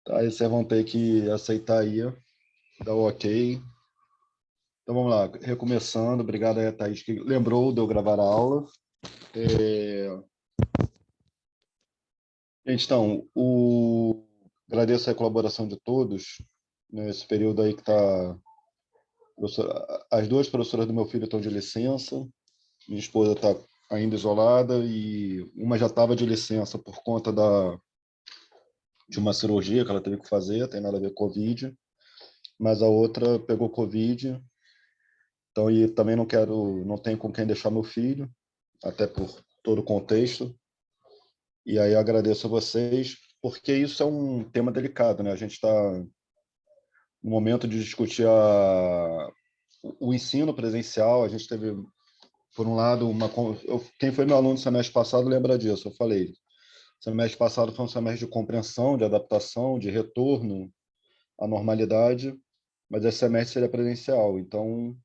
Tá, aí vocês vão ter que aceitar aí, dar o ok. Então vamos lá, recomeçando. Obrigado aí, a Thaís, que lembrou de eu gravar a aula. É, Gente, então, agradeço a colaboração de todos nesse período aí que está. As duas professoras do meu filho estão de licença, minha esposa está ainda isolada e uma já estava de licença por conta de uma cirurgia que ela teve que fazer, tem nada a ver com Covid, mas a outra pegou Covid, então e também não tenho com quem deixar meu filho, até por todo o contexto. E aí eu agradeço a vocês, porque isso é um tema delicado, né? A gente está no momento de discutir o ensino presencial. A gente teve, por um lado, quem foi meu aluno no semestre passado lembra disso. Eu falei, semestre passado foi um semestre de compreensão, de adaptação, de retorno à normalidade, mas esse semestre seria presencial. Então,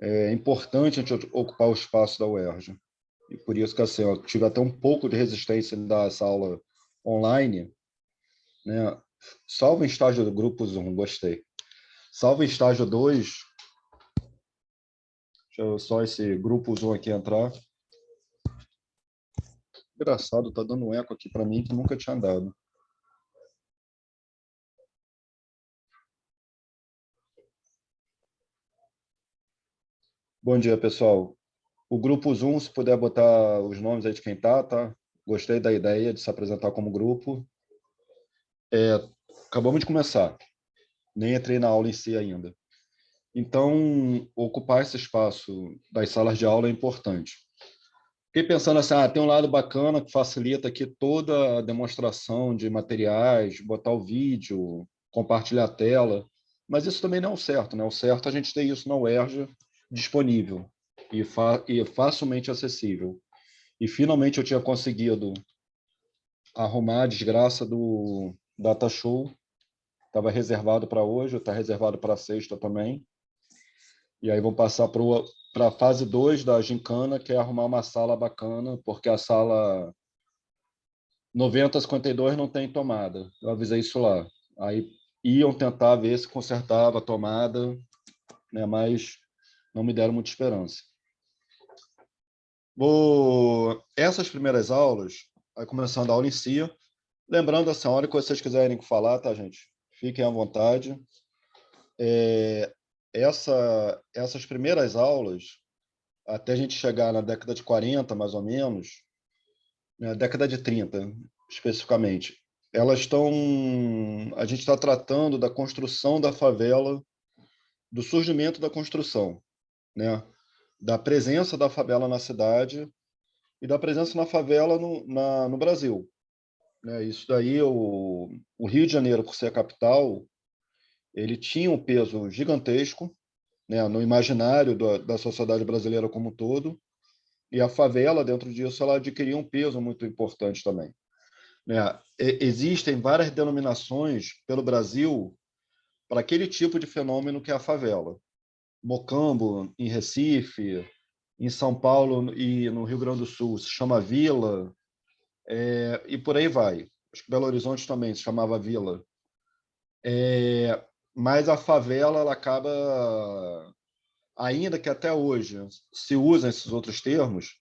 é importante a gente ocupar o espaço da UERJ. E por isso que assim, eu tive até um pouco de resistência em dar essa aula online, né? Salvo em estágio do grupo Zoom, gostei. Salvo em estágio 2, deixa eu só esse grupo Zoom aqui entrar. Engraçado, tá dando um eco aqui para mim que nunca tinha dado. Bom dia, pessoal. O grupo Zoom, se puder botar os nomes aí de quem tá? Gostei da ideia de se apresentar como grupo. Acabamos de começar, nem entrei na aula em si ainda. Então, ocupar esse espaço das salas de aula é importante. Fiquei pensando assim, tem um lado bacana que facilita aqui toda a demonstração de materiais, botar o vídeo, compartilhar a tela, mas isso também não é o certo, né? O certo é a gente ter isso na UERJ disponível e facilmente acessível. E finalmente eu tinha conseguido arrumar a desgraça do Data Show, estava reservado para hoje, está reservado para sexta também. E aí vou passar para a fase 2 da gincana, que é arrumar uma sala bacana, porque a sala 9052 não tem tomada. Eu avisei isso lá. Aí iam tentar ver se consertava a tomada, né, mas não me deram muita esperança. Essas primeiras aulas, aí começando a aula em si, lembrando assim, a hora que vocês quiserem falar, tá, gente? Fiquem à vontade. Essas primeiras aulas, até a gente chegar na década de 40, mais ou menos, né, década de 30, especificamente, elas estão. A gente está tratando da construção da favela, do surgimento da construção, né? Da presença da favela na cidade e da presença na favela no Brasil. Né? Isso daí, o Rio de Janeiro, por ser a capital, ele tinha um peso gigantesco, né, no imaginário da sociedade brasileira como um todo, e a favela, dentro disso, ela adquiria um peso muito importante também. Né? Existem várias denominações pelo Brasil para aquele tipo de fenômeno que é a favela. Mocambo, em Recife, em São Paulo e no Rio Grande do Sul se chama Vila, e por aí vai. Acho que Belo Horizonte também se chamava Vila. Mas a favela, ela acaba, ainda que até hoje se usam esses outros termos,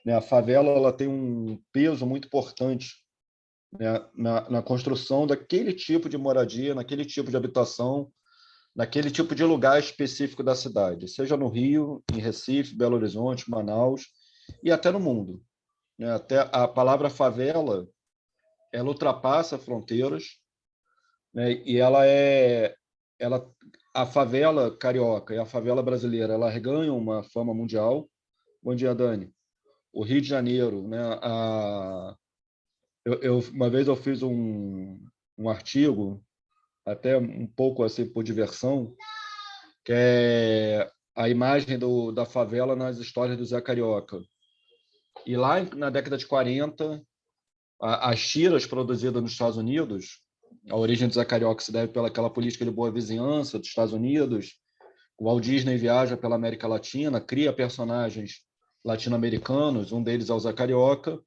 né, a favela ela tem um peso muito importante, né, na construção daquele tipo de moradia, naquele tipo de habitação, naquele tipo de lugar específico da cidade, seja no Rio, em Recife, Belo Horizonte, Manaus e até no mundo. Né? Até a palavra favela, ela ultrapassa fronteiras, né? E ela, a favela carioca e a favela brasileira, elas ganham uma fama mundial. Bom dia, Dani. O Rio de Janeiro, né? Uma vez eu fiz um artigo, até um pouco assim por diversão, que é a imagem da favela nas histórias do Zé Carioca. E lá na década de 40, as tiras produzidas nos Estados Unidos, a origem do Zé Carioca se deve pelaquela política de boa vizinhança dos Estados Unidos. O Walt Disney viaja pela América Latina, cria personagens latino-americanos, um deles é o Zé Carioca,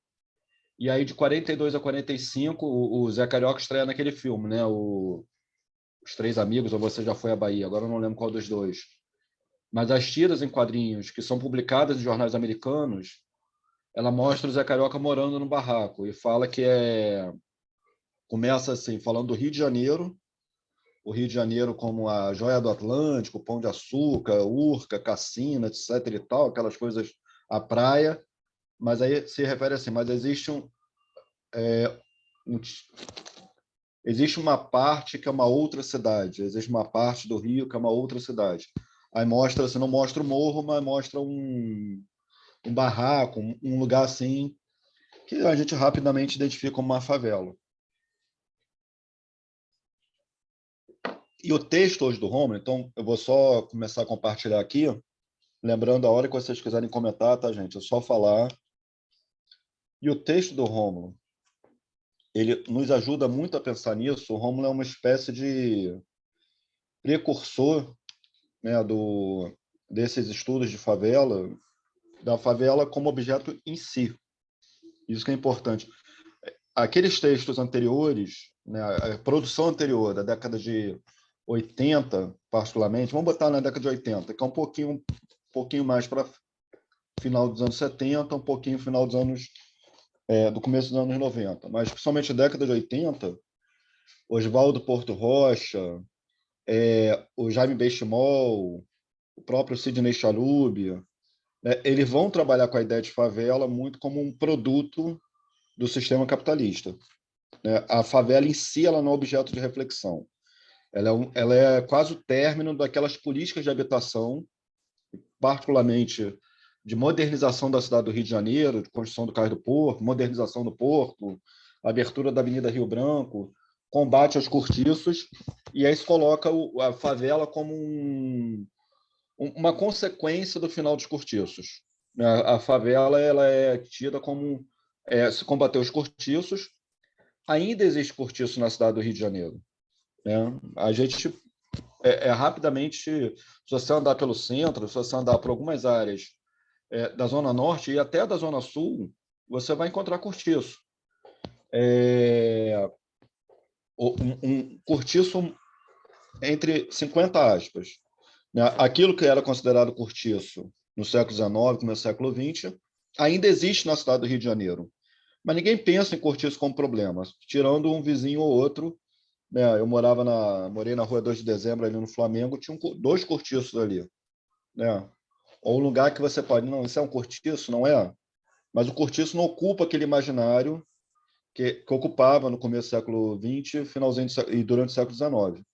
E aí, de 42 a 45, o Zé Carioca estreia naquele filme, né? Os Três Amigos, ou Você Já Foi à Bahia. Agora eu não lembro qual dos dois. Mas as tiras em quadrinhos que são publicadas em jornais americanos, ela mostra o Zé Carioca morando no barraco e fala que começa assim, falando do Rio de Janeiro, o Rio de Janeiro como a joia do Atlântico, Pão de Açúcar, Urca, Cassina, etc e tal, aquelas coisas, a praia, mas aí se refere assim, mas um, existe uma parte que é uma outra cidade, existe uma parte do Rio que é uma outra cidade. Aí mostra, assim, não mostra o morro, mas mostra um barraco, um lugar assim, que a gente rapidamente identifica como uma favela. E o texto hoje do Rômulo, então eu vou só começar a compartilhar aqui, lembrando a hora que vocês quiserem comentar, tá, gente? É só falar. E o texto do Rômulo, ele nos ajuda muito a pensar nisso. O Rômulo é uma espécie de precursor, né, desses estudos de favela, da favela como objeto em si. Isso que é importante. Aqueles textos anteriores, né, a produção anterior, da década de 80, particularmente, vamos botar na década de 80, que é um pouquinho mais para final dos anos 70, um pouquinho final dos anos do começo dos anos 90, mas principalmente a década de 80, Oswaldo Porto Rocha, o Jaime Benchimol, o próprio Sidney Chalub, né, eles vão trabalhar com a ideia de favela muito como um produto do sistema capitalista. Né? A favela em si ela não é objeto de reflexão. Ela é quase o término daquelas políticas de habitação, particularmente de modernização da cidade do Rio de Janeiro, de construção do Cais do Porto, modernização do porto, abertura da Avenida Rio Branco, combate aos cortiços, e aí se coloca a favela como uma consequência do final dos cortiços. A favela ela é tida como se combater os cortiços. Ainda existe cortiço na cidade do Rio de Janeiro. Né? A gente rapidamente, se você andar pelo centro, se você andar por algumas áreas da Zona Norte e até da Zona Sul, você vai encontrar cortiço. Um cortiço entre 50 aspas. Né? Aquilo que era considerado cortiço no século XIX, começo do século XX, ainda existe na cidade do Rio de Janeiro. Mas ninguém pensa em cortiço como problema, tirando um vizinho ou outro. Né? Eu morei na rua 2 de Dezembro, ali no Flamengo, tinha dois cortiços ali. Né? Ou um lugar que você pode, não, isso é um cortiço, não é? Mas o cortiço não ocupa aquele imaginário que ocupava no começo do século XX finalzinho e durante o século XIX.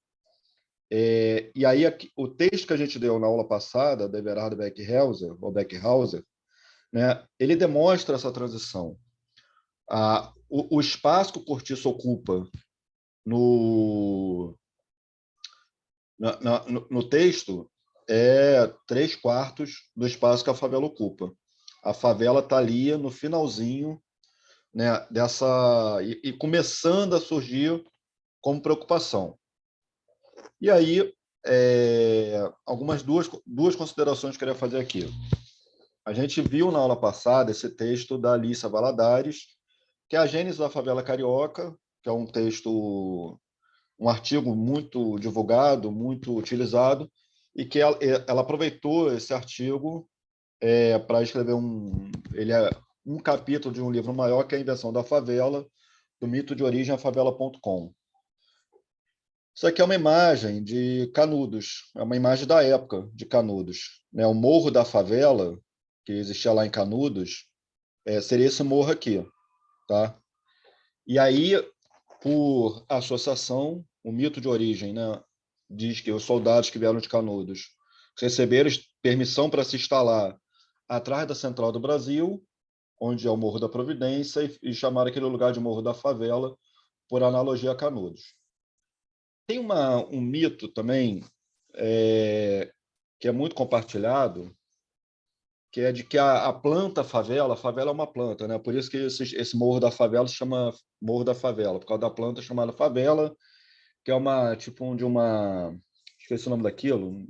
E aí, o texto que a gente deu na aula passada, da Everardo Beckhauser, ou Beckhauser, né, ele demonstra essa transição. O espaço que o cortiço ocupa no, no texto é 3/4 do espaço que a favela ocupa. A favela está ali no finalzinho, né, e começando a surgir como preocupação. E aí, algumas duas considerações que eu queria fazer aqui. A gente viu na aula passada esse texto da Alícia Valadares, que é a Gênese da Favela Carioca, que é um texto, um artigo muito divulgado, muito utilizado, e que ela aproveitou esse artigo para escrever ele é um capítulo de um livro maior, que é a Invenção da Favela, do mito de origem a favela.com. Isso aqui é uma imagem de Canudos, é uma imagem da época de Canudos. Né? O Morro da Favela, que existia lá em Canudos, seria esse morro aqui. Tá? E aí, por associação, o mito de origem, né, diz que os soldados que vieram de Canudos receberam permissão para se instalar atrás da Central do Brasil, onde é o Morro da Providência, e chamaram aquele lugar de Morro da Favela, por analogia a Canudos. Tem um mito também, que é muito compartilhado, que é de que a planta a favela é uma planta, né? Por isso que esse Morro da Favela se chama Morro da Favela, por causa da planta chamada favela, que é esqueci o nome daquilo,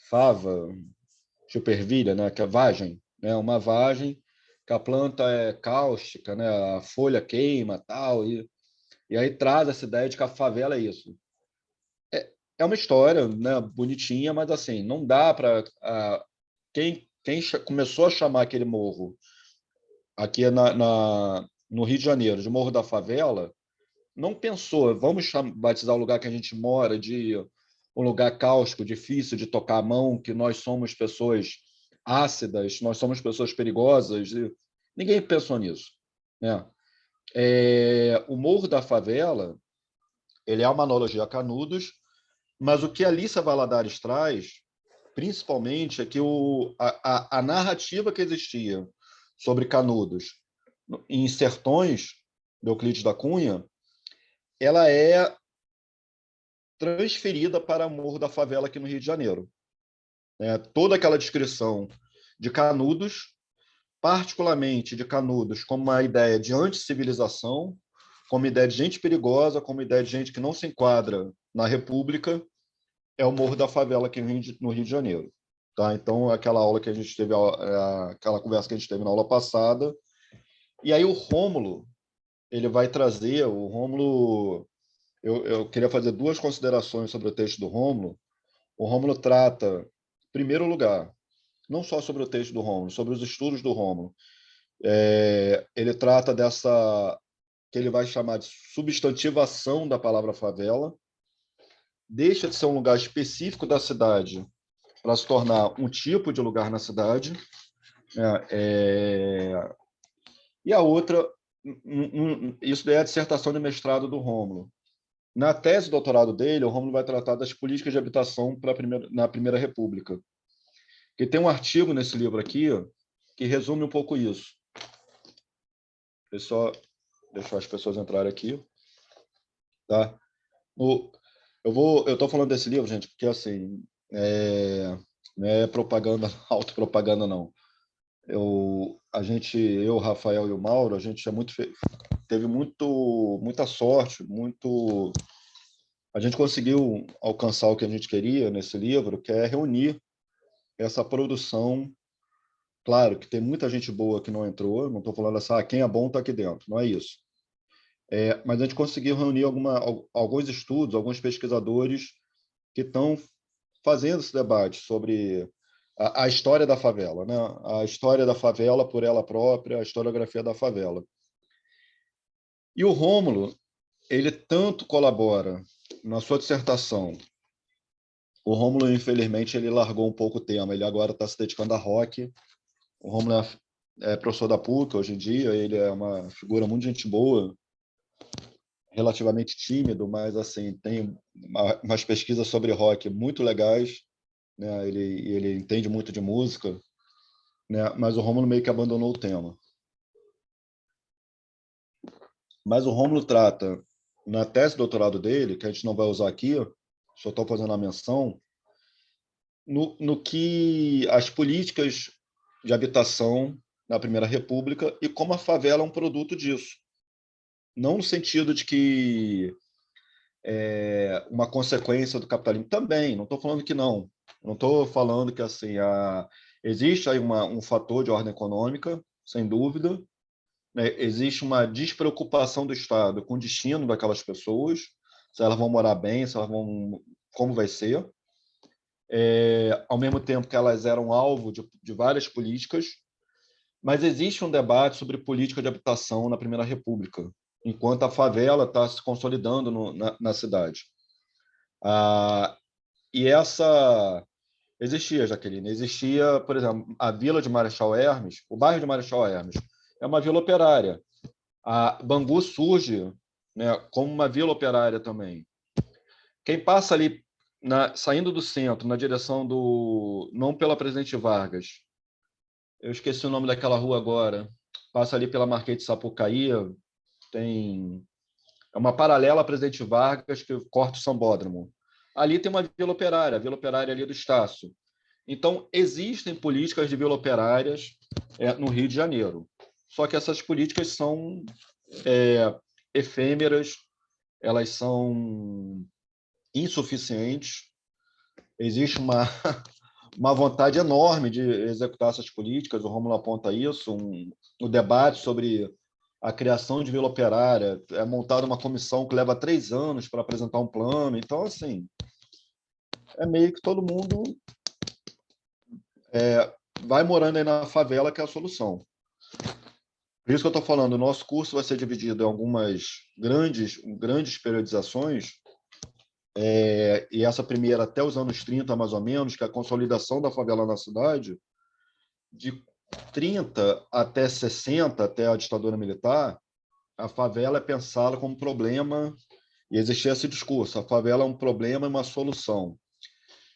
fava, supervilha, né? Que é vagem, né? Uma vagem que a planta é cáustica, né? A folha queima, tal, e aí traz essa ideia de que a favela é isso. É uma história, né, bonitinha, mas assim, não dá para quem começou a chamar aquele morro aqui no Rio de Janeiro, de Morro da Favela, não pensou, vamos batizar o lugar que a gente mora de um lugar cáustico, difícil de tocar a mão, que nós somos pessoas ácidas, nós somos pessoas perigosas. Ninguém pensou nisso, né? O Morro da Favela, ele é uma analogia a Canudos, mas o que a Alícia Valadares traz, principalmente, é que a narrativa que existia sobre Canudos em Sertões, de Euclides da Cunha, ela é transferida para o Morro da Favela aqui no Rio de Janeiro. Toda aquela descrição de Canudos, particularmente de Canudos como uma ideia de anticivilização, como ideia de gente perigosa, como ideia de gente que não se enquadra na República, é o Morro da Favela aqui no Rio de Janeiro. Tá? Então, aquela aula que a gente teve, aquela conversa que a gente teve na aula passada. E aí o Rômulo, ele vai trazer, o Rômulo, eu queria fazer duas considerações sobre o texto do Rômulo. O Rômulo trata, em primeiro lugar, não só sobre o texto do Rômulo, sobre os estudos do Rômulo. Ele trata dessa, que ele vai chamar de substantivação da palavra favela, deixa de ser um lugar específico da cidade para se tornar um tipo de lugar na cidade. E a outra, isso daí é a dissertação de mestrado do Rômulo. Na tese de doutorado dele, o Rômulo vai tratar das políticas de habitação na Primeira República. E tem um artigo nesse livro aqui que resume um pouco isso. Deixa eu só deixar as pessoas entrarem aqui. Tá? Eu estou falando desse livro, gente, porque assim, não é propaganda, autopropaganda, não. Eu, Rafael e o Mauro, a gente teve muita sorte, a gente conseguiu alcançar o que a gente queria nesse livro, que é reunir essa produção. Claro que tem muita gente boa que não entrou, não estou falando assim, quem é bom está aqui dentro, não é isso. Mas a gente conseguiu reunir alguns estudos, alguns pesquisadores que estão fazendo esse debate sobre a história da favela, né? A história da favela por ela própria, a historiografia da favela. E o Rômulo, ele tanto colabora na sua dissertação. O Rômulo, infelizmente, ele largou um pouco o tema, ele agora está se dedicando a rock. O Rômulo é professor da PUC hoje em dia, ele é uma figura muito gente boa, relativamente tímido, mas assim tem umas pesquisas sobre rock muito legais, né? Ele entende muito de música, né? Mas o Rômulo meio que abandonou o tema. Mas o Rômulo trata, na tese de doutorado dele, que a gente não vai usar aqui, só estou fazendo a menção, no que as políticas de habitação na Primeira República e como a favela é um produto disso. Não no sentido de que uma consequência do capitalismo. Também, não estou falando que não. Não estou falando que assim, existe aí um fator de ordem econômica, sem dúvida, né? Existe uma despreocupação do Estado com o destino daquelas pessoas, se elas vão morar bem, se elas vão, como vai ser. Ao mesmo tempo que elas eram alvo de várias políticas, mas existe um debate sobre política de habitação na Primeira República, enquanto a favela está se consolidando na cidade. E essa existia, Jaqueline, existia, por exemplo, a vila de Marechal Hermes, o bairro de Marechal Hermes, é uma vila operária. A Bangu surge, né, como uma vila operária também. Quem passa ali, saindo do centro, na direção não pela Presidente Vargas, eu esqueci o nome daquela rua agora, passa ali pela Marquês de Sapucaí, é uma paralela à Presidente Vargas que corta o Sambódromo. Ali tem uma vila operária, a vila operária ali do Estácio. Então, existem políticas de vila operárias no Rio de Janeiro. Só que essas políticas são efêmeras, elas são insuficientes. Existe uma vontade enorme de executar essas políticas, o Rômulo aponta isso, o debate sobre a criação de Vila Operária, é montada uma comissão que leva 3 anos para apresentar um plano. Então, assim, é meio que todo mundo vai morando aí na favela, que é a solução. Por isso que eu estou falando, o nosso curso vai ser dividido em algumas grandes periodizações, e essa primeira até os anos 30, mais ou menos, que é a consolidação da favela na cidade, de 30 até 60, até a ditadura militar, a favela é pensada como problema, e existia esse discurso: a favela é um problema e uma solução.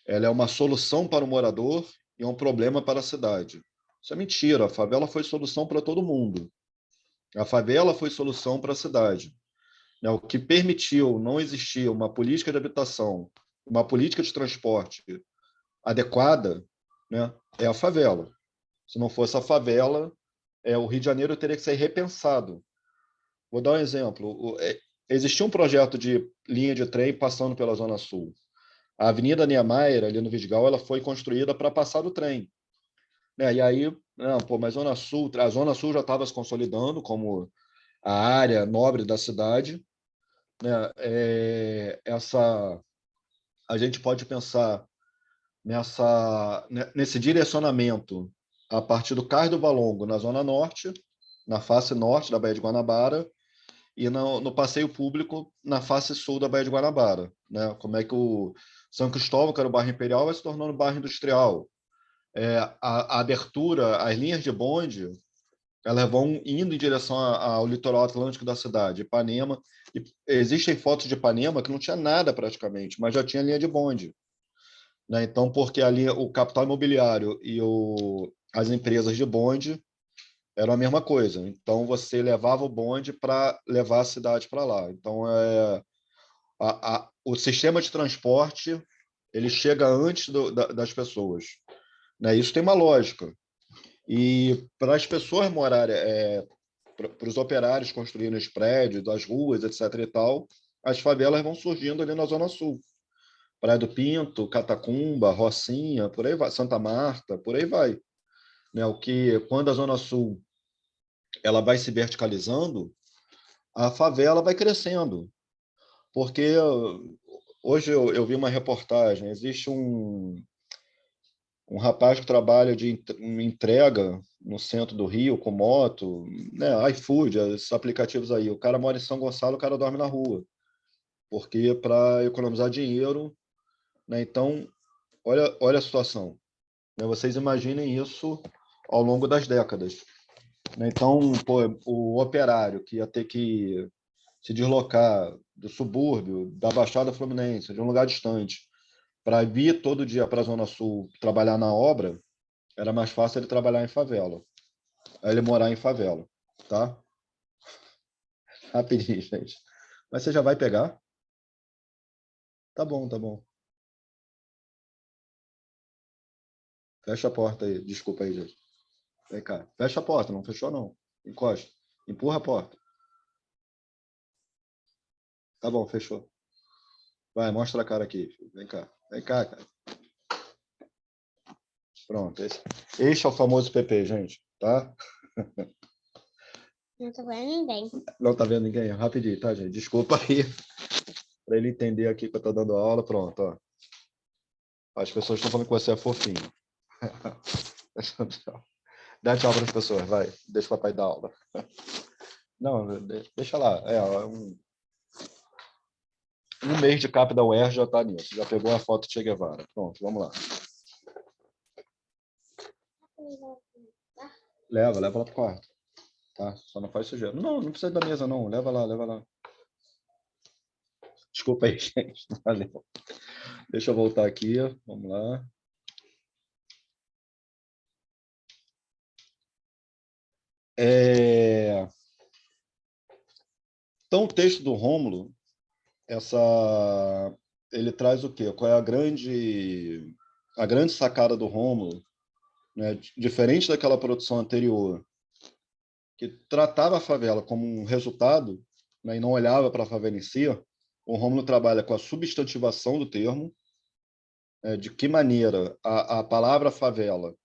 Ela é uma solução para o morador e é um problema para a cidade. Isso é mentira, a favela foi solução para todo mundo. A favela foi solução para a cidade. O que permitiu não existir uma política de habitação, uma política de transporte adequada, né, é a favela. Se não fosse a favela, o Rio de Janeiro teria que ser repensado. Vou dar um exemplo. Existia um projeto de linha de trem passando pela Zona Sul. A Avenida Niemeyer, ali no Vidigal, ela foi construída para passar o trem. E aí, não, pô, mas a Zona Sul já estava se consolidando como a área nobre da cidade, né? A gente pode pensar nesse direcionamento a partir do Cais do Valongo, na Zona Norte, na face norte da Baía de Guanabara, e no passeio público na face sul da Baía de Guanabara. Né? Como é que o São Cristóvão, que era o bairro imperial, vai se tornando bairro industrial. A abertura, as linhas de bonde, elas vão indo em direção ao litoral atlântico da cidade, Ipanema. E existem fotos de Ipanema que não tinha nada praticamente, mas já tinha linha de bonde. Né? Então, porque ali o capital imobiliário e as empresas de bonde eram a mesma coisa. Então, você levava o bonde para levar a cidade para lá. Então, o sistema de transporte ele chega antes das pessoas. Né? Isso tem uma lógica. E para as pessoas morarem, para os operários construírem os prédios, as ruas, etc. e tal, as favelas vão surgindo ali na Zona Sul. Praia do Pinto, Catacumba, Rocinha, por aí vai, Santa Marta, por aí vai. Né? O que, quando a Zona Sul ela vai se verticalizando, a favela vai crescendo. Porque hoje eu vi uma reportagem, existe um rapaz que trabalha de entrega no centro do Rio com moto, né, iFood, esses aplicativos aí. O cara mora em São Gonçalo, o cara dorme na rua, porque para economizar dinheiro, né? Então, olha a situação. Né? Vocês imaginem isso ao longo das décadas. Né? Então, pô, o operário que ia ter que se deslocar do subúrbio, da Baixada Fluminense, de um lugar distante, para vir todo dia para a Zona Sul trabalhar na obra, era mais fácil ele trabalhar em favela. Aí ele morar em favela, tá? Rapidinho, gente. Mas você já vai pegar? Tá bom, tá bom. Fecha a porta aí. Desculpa aí, gente. Vem cá. Fecha a porta, não fechou não. Encosta. Empurra a porta. Tá bom, fechou. Vai, mostra a cara aqui. Vem cá. Vem cá, cara. Pronto. Esse é o famoso PP, gente, tá? Não tô vendo ninguém. Não tá vendo ninguém? Rapidinho, tá, gente? Desculpa aí. Para ele entender aqui que eu tô dando aula. Pronto, ó. As pessoas estão falando que você é fofinho. Dá tchau para as pessoas, vai. Deixa o papai dar aula. Não, deixa lá. Um mês de CAP da UERJ já está nisso. Já pegou a foto de Che Guevara. Pronto, vamos lá. Leva lá pro quarto. Tá? Só não faz sujeira. Não, não precisa da mesa, não. Leva lá, leva lá. Desculpa aí, gente. Valeu. Deixa eu voltar aqui. Vamos lá. Então, o texto do Rômulo, ele traz o quê? Qual é a grande sacada do Rômulo, né? Diferente daquela produção anterior, que tratava a favela como um resultado, né, e não olhava para a favela em si. O Rômulo trabalha com a substantivação do termo, de que maneira a palavra favela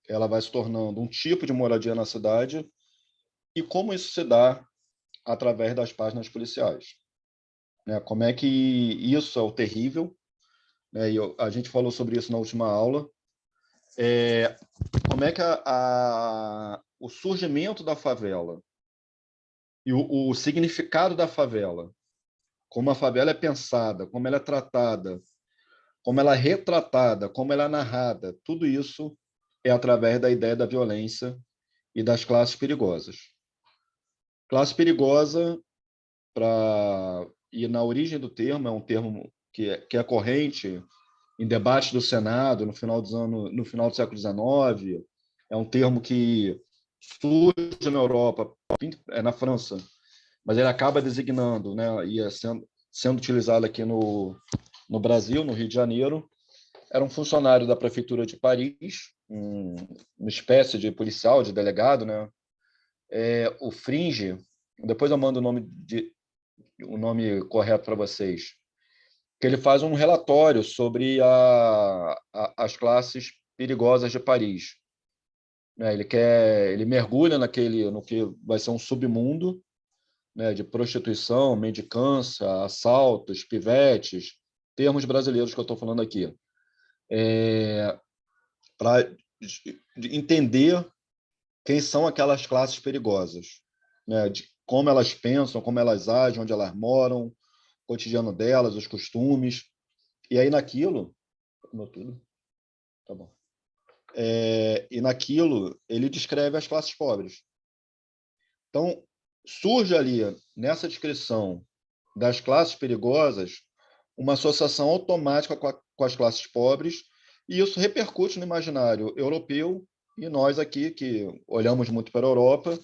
ela vai se tornando um tipo de moradia na cidade e como isso se dá através das páginas policiais, né? Como é que isso é o terrível, né? E a gente falou sobre isso na última aula. Como é que o surgimento da favela e o significado da favela, como a favela é pensada, como ela é tratada, como ela é retratada, como ela é narrada, tudo isso é através da ideia da violência e das classes perigosas. Classe perigosa, e na origem do termo, é um termo que é corrente em debates do Senado no final do século XIX, é um termo que surge na Europa, na França, mas ele acaba designando, né, e sendo utilizado aqui no Brasil, no Rio de Janeiro. Era um funcionário da prefeitura de Paris, uma espécie de policial, de delegado, né? O Fringe, depois eu mando o nome correto para vocês, que ele faz um relatório sobre as classes perigosas de Paris, né? Ele mergulha no que vai ser um submundo, né, de prostituição, mendicância, assaltos, pivetes, termos brasileiros que eu estou falando aqui, para entender quem são aquelas classes perigosas, né, de como elas pensam, como elas agem, onde elas moram, o cotidiano delas, os costumes. E aí naquilo, tudo, tá bom. E naquilo ele descreve as classes pobres. Então surge ali nessa descrição das classes perigosas uma associação automática com as classes pobres, e isso repercute no imaginário europeu, e nós aqui, que olhamos muito para a Europa,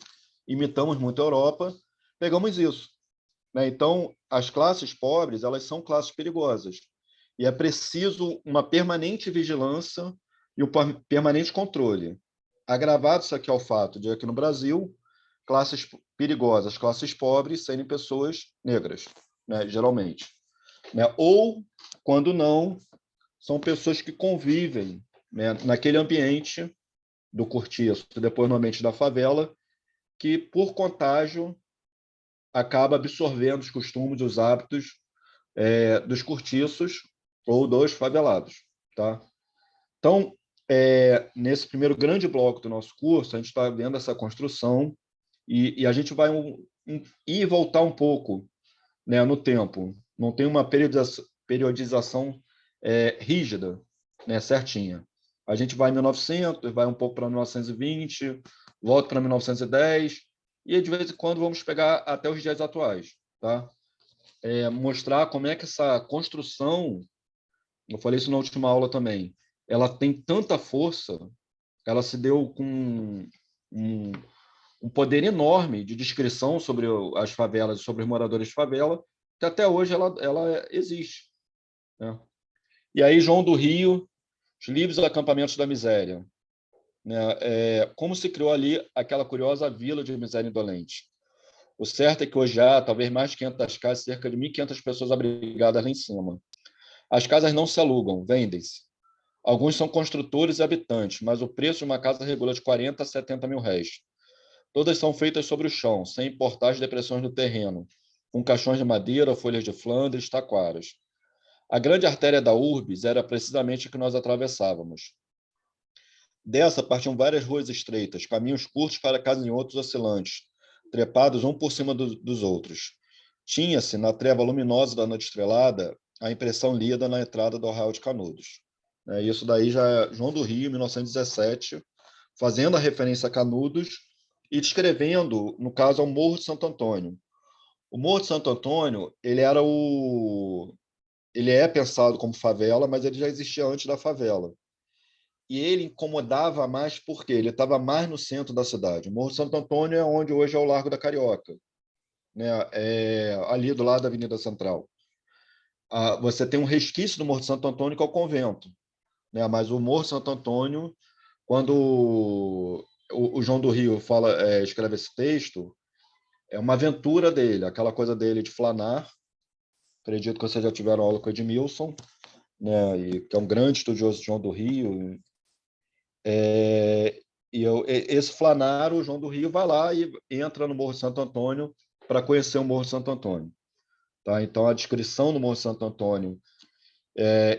imitamos muito a Europa, pegamos isso, né? Então, as classes pobres, elas são classes perigosas, e é preciso uma permanente vigilância e um permanente controle. Agravado isso aqui ao fato de, aqui no Brasil, classes perigosas, classes pobres, serem pessoas negras, né, geralmente, né? Ou, quando não, são pessoas que convivem, né, naquele ambiente do cortiço, depois no ambiente da favela, que, por contágio, acaba absorvendo os costumes, os hábitos dos cortiços ou dos favelados. Tá? Então, nesse primeiro grande bloco do nosso curso, a gente está vendo essa construção e a gente vai ir e voltar um pouco, né, no tempo. Não tem uma periodização rígida, né, certinha. A gente vai em 1900, vai um pouco para 1920, volta para 1910, e de vez em quando vamos pegar até os dias atuais. Tá? Mostrar como é que essa construção, eu falei isso na última aula também, ela tem tanta força, ela se deu com um, um poder enorme de descrição sobre as favelas, sobre os moradores de favela, que até hoje ela existe. Né? E aí, João do Rio, os livros acampamentos da miséria. Né? Como se criou ali aquela curiosa vila de miséria indolente. O certo é que hoje há talvez mais de 500 casas, cerca de 1.500 pessoas abrigadas lá em cima. As casas não se alugam, vendem-se. Alguns são construtores e habitantes, mas o preço de uma casa regula de 40 a 70 mil réis. Todas são feitas sobre o chão, sem importar as depressões do terreno, com caixões de madeira, folhas de Flandres, taquaras. A grande artéria da Urbis era precisamente a que nós atravessávamos. Dessa partiam várias ruas estreitas, caminhos curtos para casas em outros oscilantes, trepados um por cima dos outros. Tinha-se, na treva luminosa da noite estrelada, a impressão lida na entrada do Arraial de Canudos. Isso daí já é João do Rio, 1917, fazendo a referência a Canudos e descrevendo, no caso, ao Morro de Santo Antônio. O Morro de Santo Antônio, ele é pensado como favela, mas ele já existia antes da favela. E ele incomodava mais porque ele estava mais no centro da cidade. O Morro de Santo Antônio é onde hoje é o Largo da Carioca, né? Ali do lado da Avenida Central. Você tem um resquício do Morro de Santo Antônio, que é o convento, né? Mas o Morro de Santo Antônio, quando o João do Rio escreve esse texto, é uma aventura dele, aquela coisa dele de flanar. Acredito que vocês já tiveram aula com o Edmilson, né? Que é um grande estudioso de João do Rio. esse Flanaro, o João do Rio, vai lá e entra no Morro Santo Antônio para conhecer o Morro Santo Antônio. Tá? Então, a descrição do Morro Santo Antônio,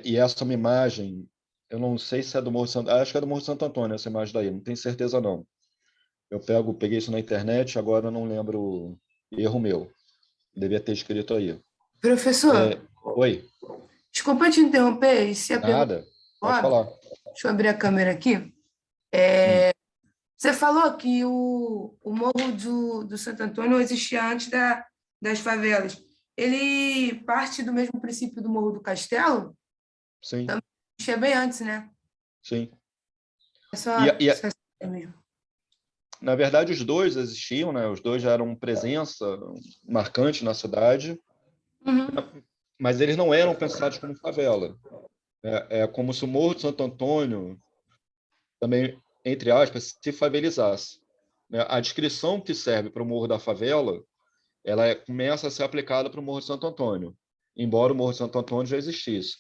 e essa é uma imagem, eu não sei se é do Morro Santo, acho que é do Morro Santo Antônio, essa imagem daí, não tenho certeza não. Eu peguei isso na internet, agora eu não lembro, erro meu, devia ter escrito aí. Professor, Oi, desculpa te interromper, se a pergunta nada, é pode óbvia, falar. deixa eu abrir a câmera aqui. Hum, Você falou que o Morro do Santo Antônio existia antes das favelas. Ele parte do mesmo princípio do Morro do Castelo? sim, Também existia bem antes, né? sim. É E, só mesmo. na verdade, os dois existiam, né? Os dois já eram presença marcante na cidade, Uhum. mas eles não eram pensados como favela. É como se o Morro de Santo Antônio também, entre aspas, se favelizasse. Né? A descrição que serve para o Morro da Favela, começa a ser aplicada para o Morro de Santo Antônio, embora o Morro de Santo Antônio já existisse.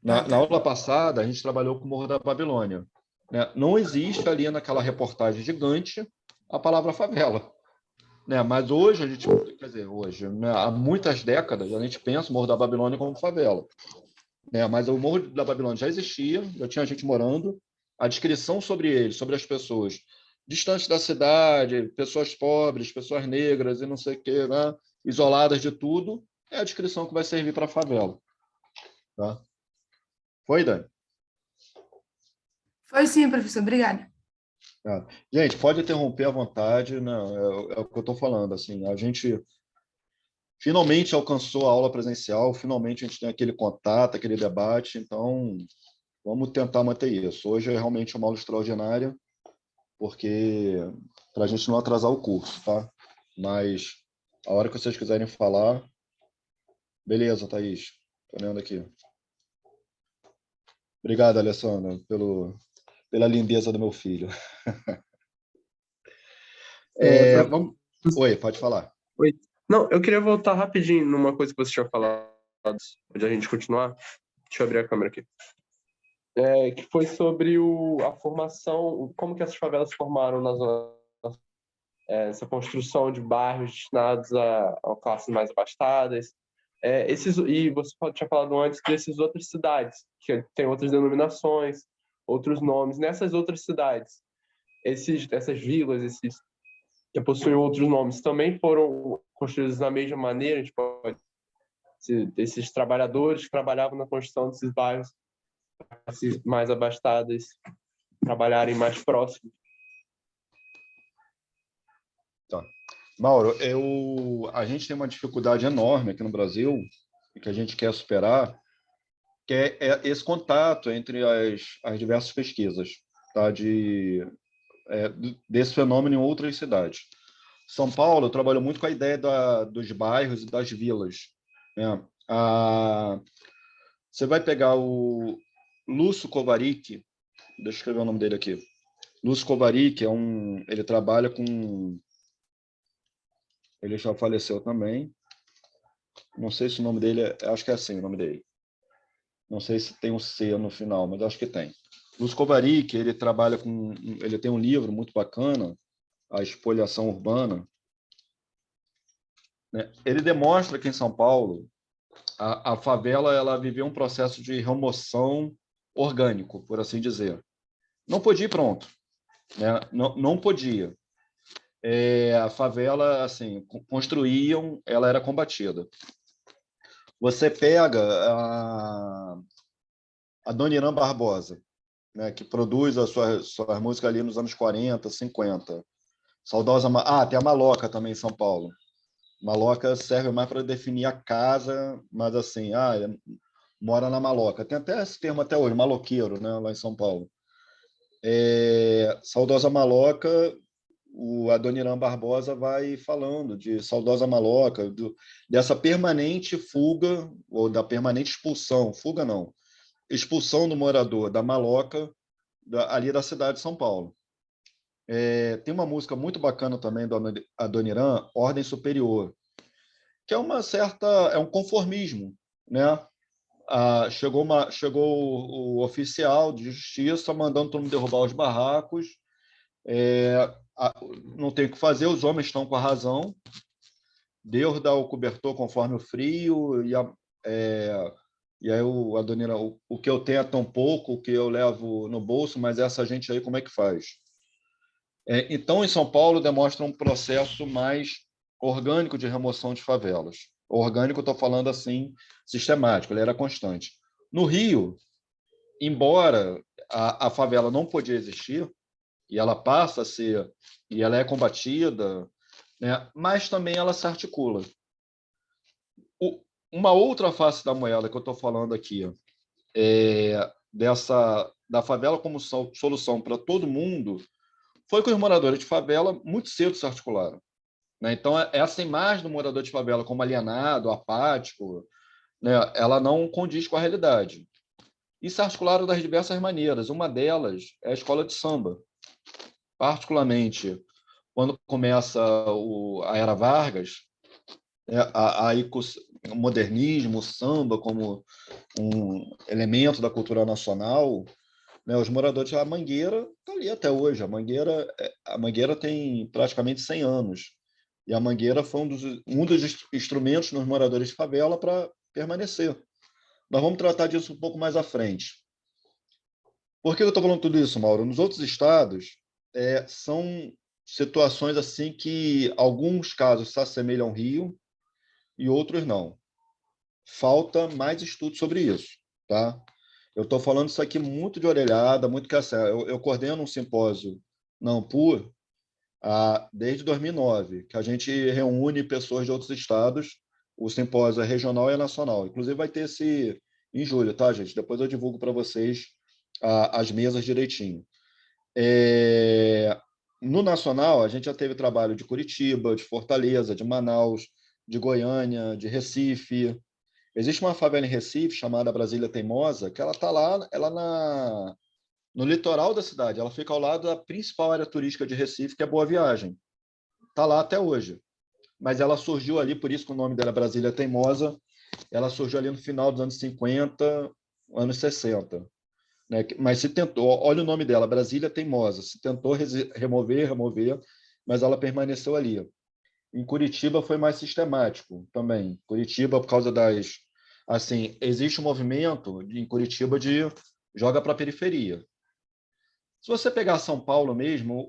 Ah, Na tá. aula passada, a gente trabalhou com o Morro da Babilônia. Né? Não existe ali naquela reportagem gigante a palavra favela. Né? Mas hoje, a gente, quer dizer, hoje, né? Há muitas décadas, a gente pensa o Morro da Babilônia como favela. Né? Mas o Morro da Babilônia já existia, já tinha gente morando. A descrição sobre ele, sobre as pessoas distantes da cidade, pessoas pobres, pessoas negras e não sei o quê, né? Isoladas de tudo, é a descrição que vai servir para a favela. Tá? Foi, Dani? Foi sim, professor. Obrigada. Tá. Gente, pode interromper à vontade, não, é o que eu estou falando. Assim, a gente finalmente alcançou a aula presencial, finalmente a gente tem aquele contato, aquele debate, então vamos tentar manter isso. Hoje é realmente uma aula extraordinária, porque para a gente não atrasar o curso, tá? Mas a hora que vocês quiserem falar, beleza, Thaís. Estou lendo aqui. Obrigado, Alessandra, pela lindeza do meu filho. Prof- Vamos... Oi, pode falar. Oi. Não, eu queria voltar rapidinho numa coisa que você tinha falado, antes de a gente continuar. Deixa eu abrir a câmera aqui. Que foi sobre a formação, como que essas favelas se formaram na zona, essa construção de bairros destinados a classes mais abastadas. E você tinha falado antes dessas outras cidades, que tem outras denominações, outros nomes. Nessas outras cidades, essas vilas, que possuem outros nomes, também foram construídos da mesma maneira. A gente pode, esses trabalhadores que trabalhavam na construção desses bairros mais abastadas trabalharem mais próximos. Tá. Mauro, a gente tem uma dificuldade enorme aqui no Brasil, e que a gente quer superar, que é esse contato entre as diversas pesquisas, tá? Desse fenômeno em outras cidades. São Paulo trabalhou muito com a ideia dos bairros e das vilas. Né? Você vai pegar o Lúcio Kovarik, deixa eu escrever o nome dele aqui. Lúcio Kovarik ele trabalha com... Ele já faleceu também. Não sei se o nome dele acho que é assim o nome dele. Não sei se tem um C no final, mas acho que tem. Lúcio Kovarik, ele tem um livro muito bacana, A Espoliação Urbana. Né? Ele demonstra que em São Paulo a favela ela viveu um processo de remoção orgânico, por assim dizer. Não podia ir pronto, né? Não podia. A favela, assim, construíam, ela era combatida. Você pega a Dona Irã Barbosa, né, que produz as suas músicas ali nos anos 40, 50. Saudosa. Tem a Maloca também em São Paulo. Maloca serve mais para definir a casa, mas assim, mora na Maloca. Tem até esse termo até hoje, maloqueiro, né, lá em São Paulo. Saudosa Maloca, o Adoniran Barbosa vai falando de saudosa Maloca, dessa permanente fuga, ou da permanente expulsão, fuga não, expulsão do morador da Maloca, ali da cidade de São Paulo. Tem uma música muito bacana também do Adoniran, Ordem Superior, que é um conformismo, né? Chegou o oficial de justiça mandando todo mundo derrubar os barracos, Não tem o que fazer, os homens estão com a razão. Deus dá o cobertor conforme o frio, e aí a Adonira, o que eu tenho é tão pouco, o que eu levo no bolso, mas essa gente aí como é que faz? Então, em São Paulo, demonstra um processo mais orgânico de remoção de favelas. Orgânico, estou falando assim, sistemático, ele era constante. No Rio, embora a favela não podia existir, e ela passa a ser, e ela é combatida, né? Mas também ela se articula. Uma outra face da moeda que eu estou falando aqui da favela como solução para todo mundo foi que os moradores de favela muito cedo se articularam, né? Então, essa imagem do morador de favela como alienado, apático, né, ela não condiz com a realidade. E se articularam das diversas maneiras. Uma delas é a escola de samba. Particularmente, quando começa a Era Vargas, aí o modernismo, o samba como um elemento da cultura nacional, né, os moradores da Mangueira estão ali até hoje. A Mangueira tem praticamente 100 anos. E a Mangueira foi um dos instrumentos nos moradores de favela para permanecer. Nós vamos tratar disso um pouco mais à frente. Por que eu estou falando tudo isso, Mauro? Nos outros estados, são situações assim que alguns casos se assemelham ao Rio e outros não. Falta mais estudo sobre isso, tá? Eu estou falando isso aqui muito de orelhada, muito que assim, eu coordeno um simpósio na Ampur desde 2009, que a gente reúne pessoas de outros estados. O simpósio é regional e nacional. Inclusive vai ter esse em julho, tá, gente? Depois eu divulgo para vocês as mesas direitinho. No nacional, a gente já teve trabalho de Curitiba, de Fortaleza, de Manaus, de Goiânia, de Recife. Existe uma favela em Recife chamada Brasília Teimosa, que ela está lá, no litoral da cidade. Ela fica ao lado da principal área turística de Recife, que é Boa Viagem. Está lá até hoje. Mas ela surgiu ali, por isso que o nome dela é Brasília Teimosa. Ela surgiu ali no final dos anos 50, anos 60. Né? Mas se tentou, olha o nome dela, Brasília Teimosa. Se tentou remover, mas ela permaneceu ali. Em Curitiba foi mais sistemático também. Curitiba, por causa assim, existe um movimento em Curitiba de joga para a periferia. Se você pegar São Paulo mesmo,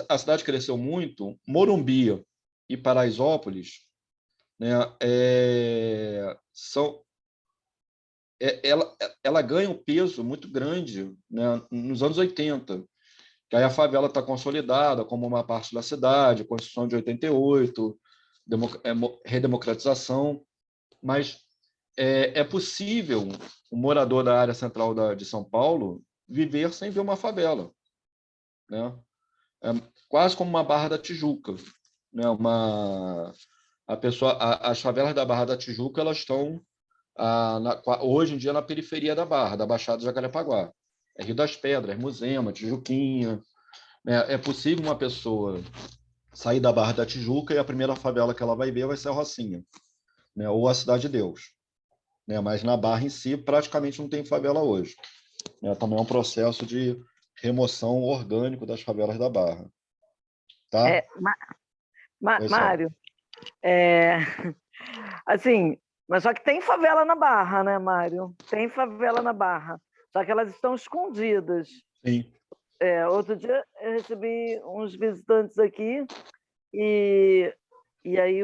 a cidade cresceu muito. Morumbi e Paraisópolis, né, ela ganha um peso muito grande, né, nos anos 80, que aí a favela está consolidada como uma parte da cidade, Constituição de 88, redemocratização, mas é possível o morador da área central de São Paulo viver sem ver uma favela, né? É quase como uma Barra da Tijuca, né? As favelas da Barra da Tijuca elas estão hoje em dia na periferia da Barra, da Baixada de Jacarepaguá. É Rio das Pedras, Muzema, Tijuquinha. Né? É possível uma pessoa sair da Barra da Tijuca e a primeira favela que ela vai ver vai ser a Rocinha, né? Ou a Cidade de Deus. Né? Mas na Barra em si praticamente não tem favela hoje. Né? Também é um processo de remoção orgânico das favelas da Barra. Tá? Mário, assim, mas só que tem favela na Barra, né, Mário? Tem favela na Barra, só que elas estão escondidas. Sim. Outro dia eu recebi uns visitantes aqui e aí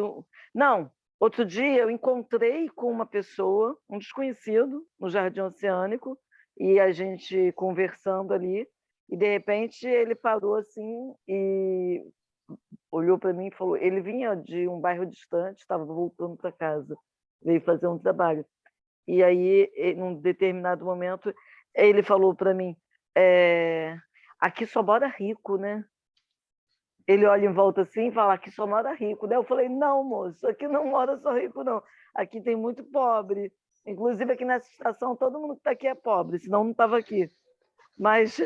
não, outro dia eu encontrei com uma pessoa, um desconhecido, no Jardim Oceânico, e a gente conversando ali, e de repente ele parou assim e olhou para mim e falou, ele vinha de um bairro distante, estava voltando para casa, veio fazer um trabalho. E aí, em um determinado momento, ele falou para mim, aqui só mora rico, né? Ele olha em volta assim e fala, aqui só mora rico, né? Eu falei, não, moço, aqui não mora só rico, não. Aqui tem muito pobre. Inclusive, aqui nessa estação, todo mundo que está aqui é pobre, senão não estava aqui. Mas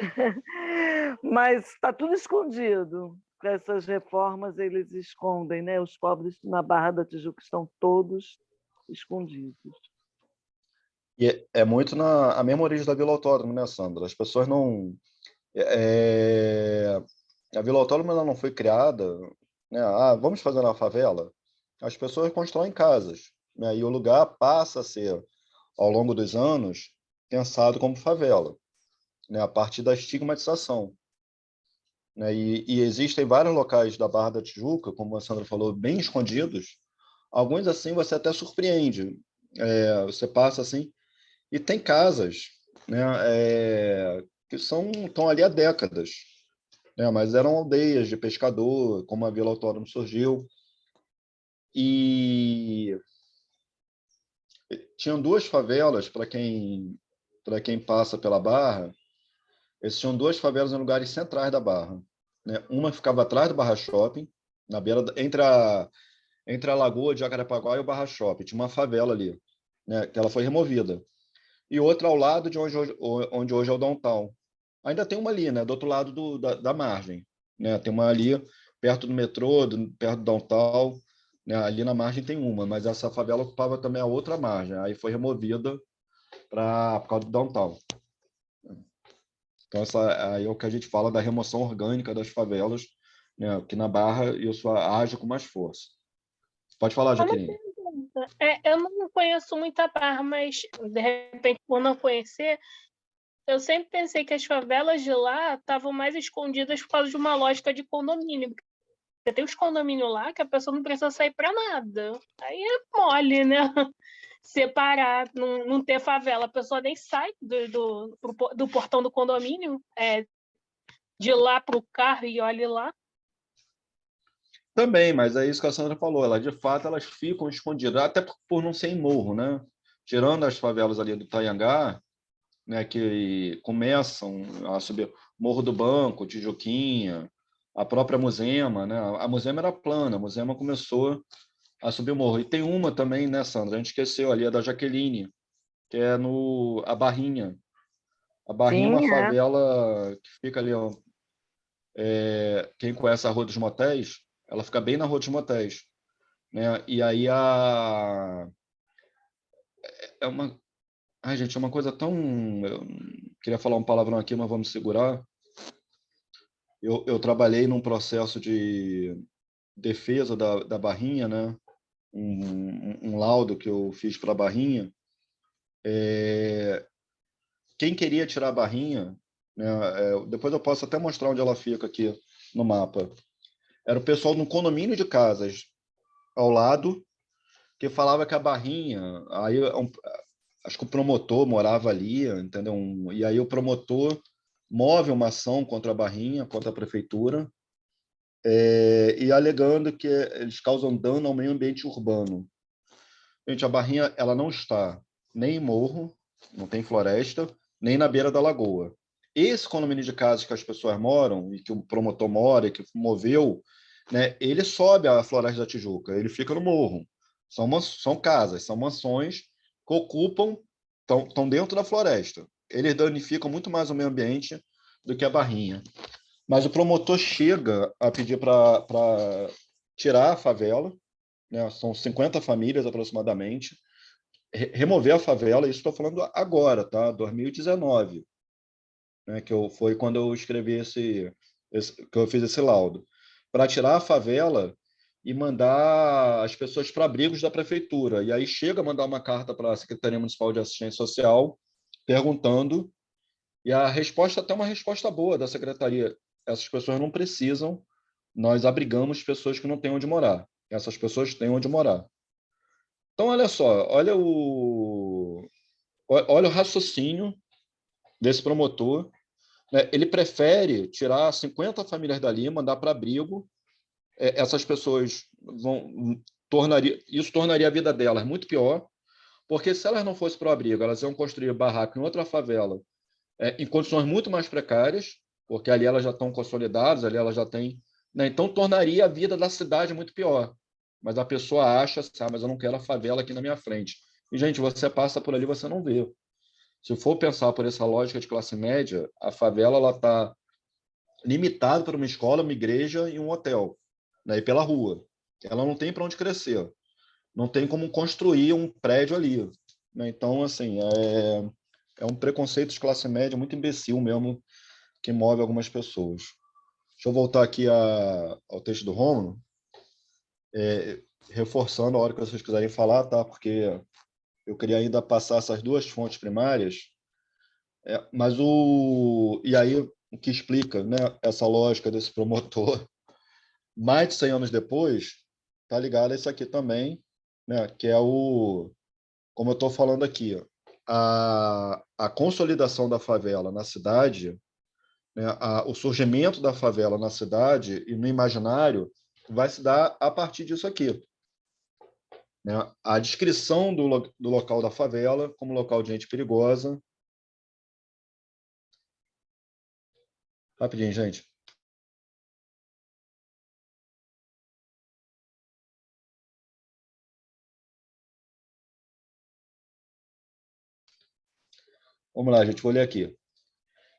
está tudo escondido. Com essas reformas, eles escondem, né? Os pobres na Barra da Tijuca estão todos escondidos. E é muito a mesma origem da Vila Autódromo, né, Sandra? As pessoas não... A Vila Autónoma ela não foi criada, né? Ah, vamos fazer uma favela? As pessoas constroem casas, né? E o lugar passa a ser, ao longo dos anos, pensado como favela, né? A partir da estigmatização, né? E existem vários locais da Barra da Tijuca, como a Sandra falou, bem escondidos. Alguns assim você até surpreende. Você passa assim e tem casas, né? Que estão ali há décadas, né? Mas eram aldeias de pescador, como a Vila Autónoma surgiu. E tinham duas favelas para quem passa pela Barra. Existiam duas favelas em lugares centrais da Barra, né? Uma ficava atrás do Barra Shopping, na beira entre a Lagoa de Jacarepaguá e o Barra Shopping. Tinha uma favela ali, né? Que ela foi removida. E outra ao lado de onde hoje é o Downtown. Ainda tem uma ali, né? Do outro lado da margem, né? Tem uma ali perto do metrô, perto do Downtown, né? Ali na margem tem uma, mas essa favela ocupava também a outra margem. Aí foi removida por causa do Downtown. Então, essa aí é o que a gente fala da remoção orgânica das favelas, né? Que na Barra isso age com mais força. Pode falar, Uma Jaqueline. pergunta. Eu não conheço muito a Barra, mas de repente, por não conhecer, eu sempre pensei que as favelas de lá estavam mais escondidas por causa de uma lógica de condomínio. Porque tem os condomínios lá que a pessoa não precisa sair para nada. Aí é mole, né? Separar, não ter favela. A pessoa nem sai do portão do condomínio, de lá para o carro e olhe lá. Também, mas é isso que a Sandra falou. De fato, elas ficam escondidas, até por não ser em morro, né? Tirando as favelas ali do Taiangá, né, que começam a subir Morro do Banco, Tijuquinha, a própria Muzema, né? A Muzema era plana, a Muzema começou a subir o morro. E tem uma também, né, Sandra? A gente esqueceu ali, a da Jaqueline, que é a Barrinha. A Barrinha é uma Sim, é. favela que fica ali, ó, quem conhece a Rua dos Motéis, ela fica bem na Rua dos Motéis, né? E aí é uma, ai, gente, é uma coisa tão, eu queria falar um palavrão aqui, mas vamos segurar. Eu trabalhei num processo de defesa da Barrinha, né? Um laudo que eu fiz para a Barrinha. Quem queria tirar a Barrinha, né? Depois eu posso até mostrar onde ela fica aqui no mapa. Era o pessoal no condomínio de casas ao lado que falava que a Barrinha, aí acho que o promotor morava ali, entendeu? E aí o promotor move uma ação contra a Barrinha, contra a prefeitura, e alegando que eles causam dano ao meio ambiente urbano. Gente, a Barrinha ela não está nem em morro, não tem floresta, nem na beira da lagoa. Esse condomínio de casas que as pessoas moram e que o promotor mora e que moveu, né, ele sobe a Floresta da Tijuca, ele fica no morro. São casas, são mansões que ocupam, estão dentro da floresta. Eles danificam muito mais o meio ambiente do que a Barrinha. Mas o promotor chega a pedir para tirar a favela, né? São 50 famílias aproximadamente, remover a favela, isso estou falando agora, tá? 2019, né? Foi quando eu escrevi que eu fiz esse laudo, para tirar a favela e mandar as pessoas para abrigos da prefeitura. E aí chega a mandar uma carta para a Secretaria Municipal de Assistência Social perguntando, e a resposta até uma resposta boa da secretaria: essas pessoas não precisam, nós abrigamos pessoas que não têm onde morar. Essas pessoas têm onde morar. Então, olha só, olha o raciocínio desse promotor, né? Ele prefere tirar 50 famílias dali, mandar para abrigo. Essas pessoas isso tornaria a vida delas muito pior, porque se elas não fossem para o abrigo, elas iam construir barraco em outra favela, em condições muito mais precárias, porque ali elas já estão consolidadas, ali elas já têm, né? Então tornaria a vida da cidade muito pior. Mas a pessoa acha, mas eu não quero a favela aqui na minha frente. E, gente, você passa por ali, você não vê. Se for pensar por essa lógica de classe média, a favela ela está limitada por uma escola, uma igreja e um hotel, né? E pela rua. Ela não tem para onde crescer. Não tem como construir um prédio ali, né? Então, assim, é um preconceito de classe média muito imbecil mesmo, que move algumas pessoas. Deixa eu voltar aqui ao texto do Rômulo, reforçando a hora que vocês quiserem falar, tá? Porque eu queria ainda passar essas duas fontes primárias, mas e aí o que explica, né, essa lógica desse promotor, mais de 100 anos depois, tá ligado a isso aqui também, né, que é como eu estou falando aqui, a consolidação da favela na cidade, né, o surgimento da favela na cidade e no imaginário vai se dar a partir disso aqui, né? A descrição do local da favela como local de gente perigosa. Rapidinho, gente. Vamos lá, gente, vou ler aqui.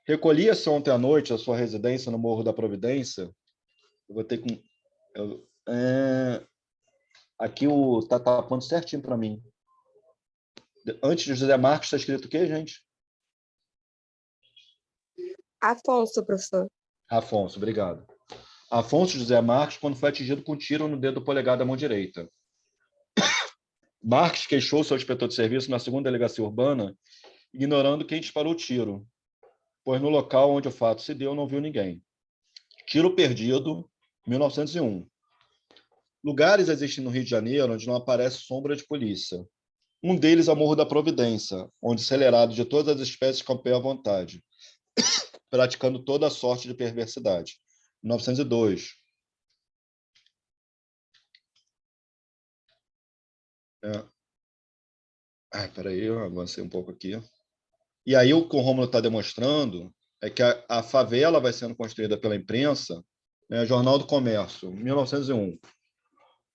Recolhia-se ontem à noite à sua residência no Morro da Providência. Eu vou ter que... aqui tá tapando certinho para mim. Antes de José Marcos está escrito o quê, gente? Afonso, professor. Afonso, obrigado. Afonso José Marques, quando foi atingido com um tiro no dedo polegar da mão direita. Marques queixou-se ao inspetor de serviço na segunda delegacia urbana, ignorando quem disparou o tiro, pois no local onde o fato se deu não viu ninguém. Tiro perdido, 1901. Lugares existem no Rio de Janeiro onde não aparece sombra de polícia. Um deles é o Morro da Providência, onde celerados de todas as espécies campeiam à vontade, praticando toda a sorte de perversidade. 1902. Peraí, eu avancei um pouco aqui. E aí o que o Rômulo está demonstrando é que a favela vai sendo construída pela imprensa, né? Jornal do Comércio, 1901.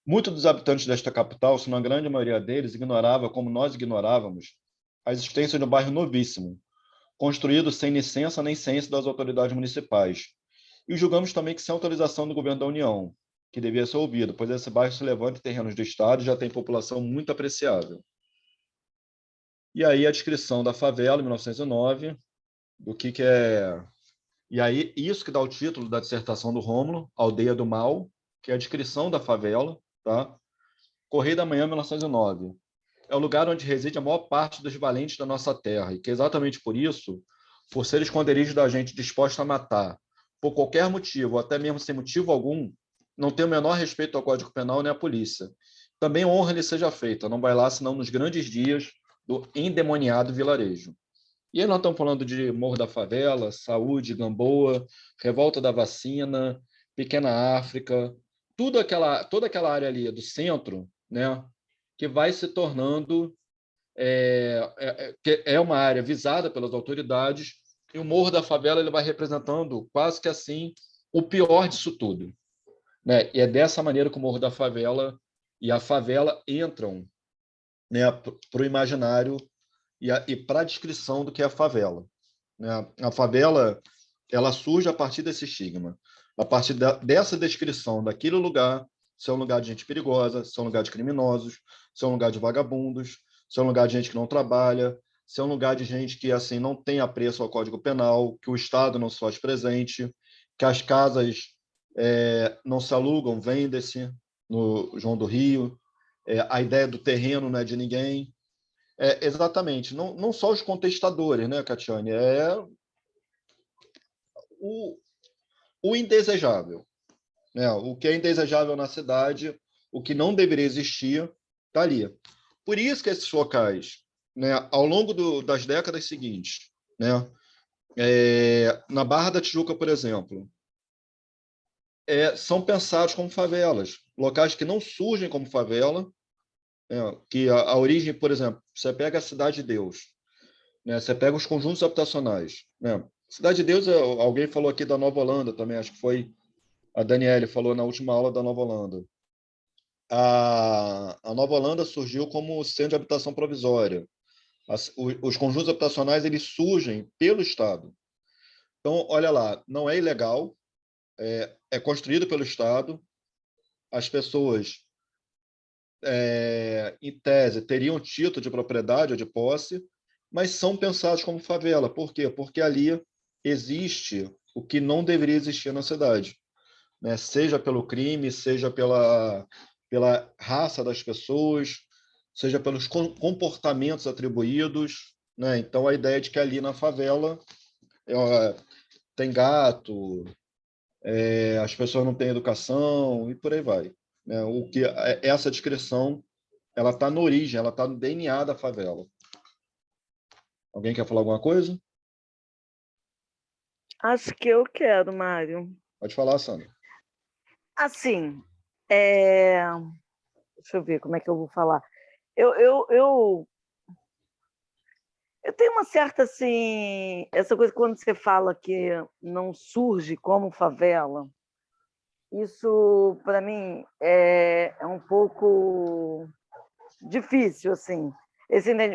Muitos dos habitantes desta capital, se não a grande maioria deles, ignorava, como nós ignorávamos, a existência de um bairro novíssimo, construído sem licença nem ciência das autoridades municipais. E julgamos também que sem autorização do governo da União, que devia ser ouvido, pois esse bairro se levanta em terrenos do Estado e já tem população muito apreciável. E aí a descrição da favela, em 1909, do que é... E aí isso que dá o título da dissertação do Rômulo, Aldeia do Mal, que é a descrição da favela, tá? Correio da Manhã, 1909. É o lugar onde reside a maior parte dos valentes da nossa terra, e que exatamente por isso, por ser esconderijo da gente disposta a matar, por qualquer motivo, ou até mesmo sem motivo algum, não tem o menor respeito ao Código Penal nem à polícia. Também honra lhe seja feita, não vai lá senão nos grandes dias do endemoniado vilarejo. E aí nós estamos falando de Morro da Favela, Saúde, Gamboa, Revolta da Vacina, Pequena África, toda aquela área ali do centro, né, que vai se tornando que é uma área visada pelas autoridades, e o Morro da Favela ele vai representando quase que assim o pior disso tudo, né? E é dessa maneira que o Morro da Favela e a favela entram, né, para o imaginário e para a descrição do que é a favela, né? A favela ela surge a partir desse estigma, a partir dessa descrição daquele lugar ser um lugar de gente perigosa, ser um lugar de criminosos, ser um lugar de vagabundos, ser um lugar de gente que não trabalha, ser um lugar de gente que assim não tem apreço ao Código Penal, que o Estado não se faz presente, que as casas não se alugam, vendem-se no João do Rio, a ideia do terreno não é de ninguém. Exatamente, não só os contestadores, né, Catiane? O indesejável, né? O que é indesejável na cidade, o que não deveria existir, está ali. Por isso que esses locais, né, ao longo das décadas seguintes, né, na Barra da Tijuca, por exemplo, são pensados como favelas, locais que não surgem como favela, que a origem, por exemplo, você pega a Cidade de Deus, né, você pega os conjuntos habitacionais, né? Cidade de Deus, alguém falou aqui da Nova Holanda também, acho que foi a Daniele falou na última aula da Nova Holanda. A Nova Holanda surgiu como centro de habitação provisória. Os conjuntos habitacionais eles surgem pelo Estado. Então, olha lá, não é ilegal, é construído pelo Estado, as pessoas, em tese, teriam título de propriedade ou de posse, mas são pensados como favela. Por quê? Porque ali existe o que não deveria existir na cidade, né? Seja pelo crime, seja pela raça das pessoas, seja pelos comportamentos atribuídos, né? Então, a ideia de que ali na favela tem gato, as pessoas não têm educação e por aí vai, né? O que essa descrição ela está na origem, ela está no DNA da favela. Alguém quer falar alguma coisa? Acho que eu quero, Mário. Pode falar, Sandra. Assim, deixa eu ver como é que eu vou falar. Eu tenho uma certa, assim, essa coisa quando você fala que não surge como favela, isso, para mim, é um pouco difícil, assim,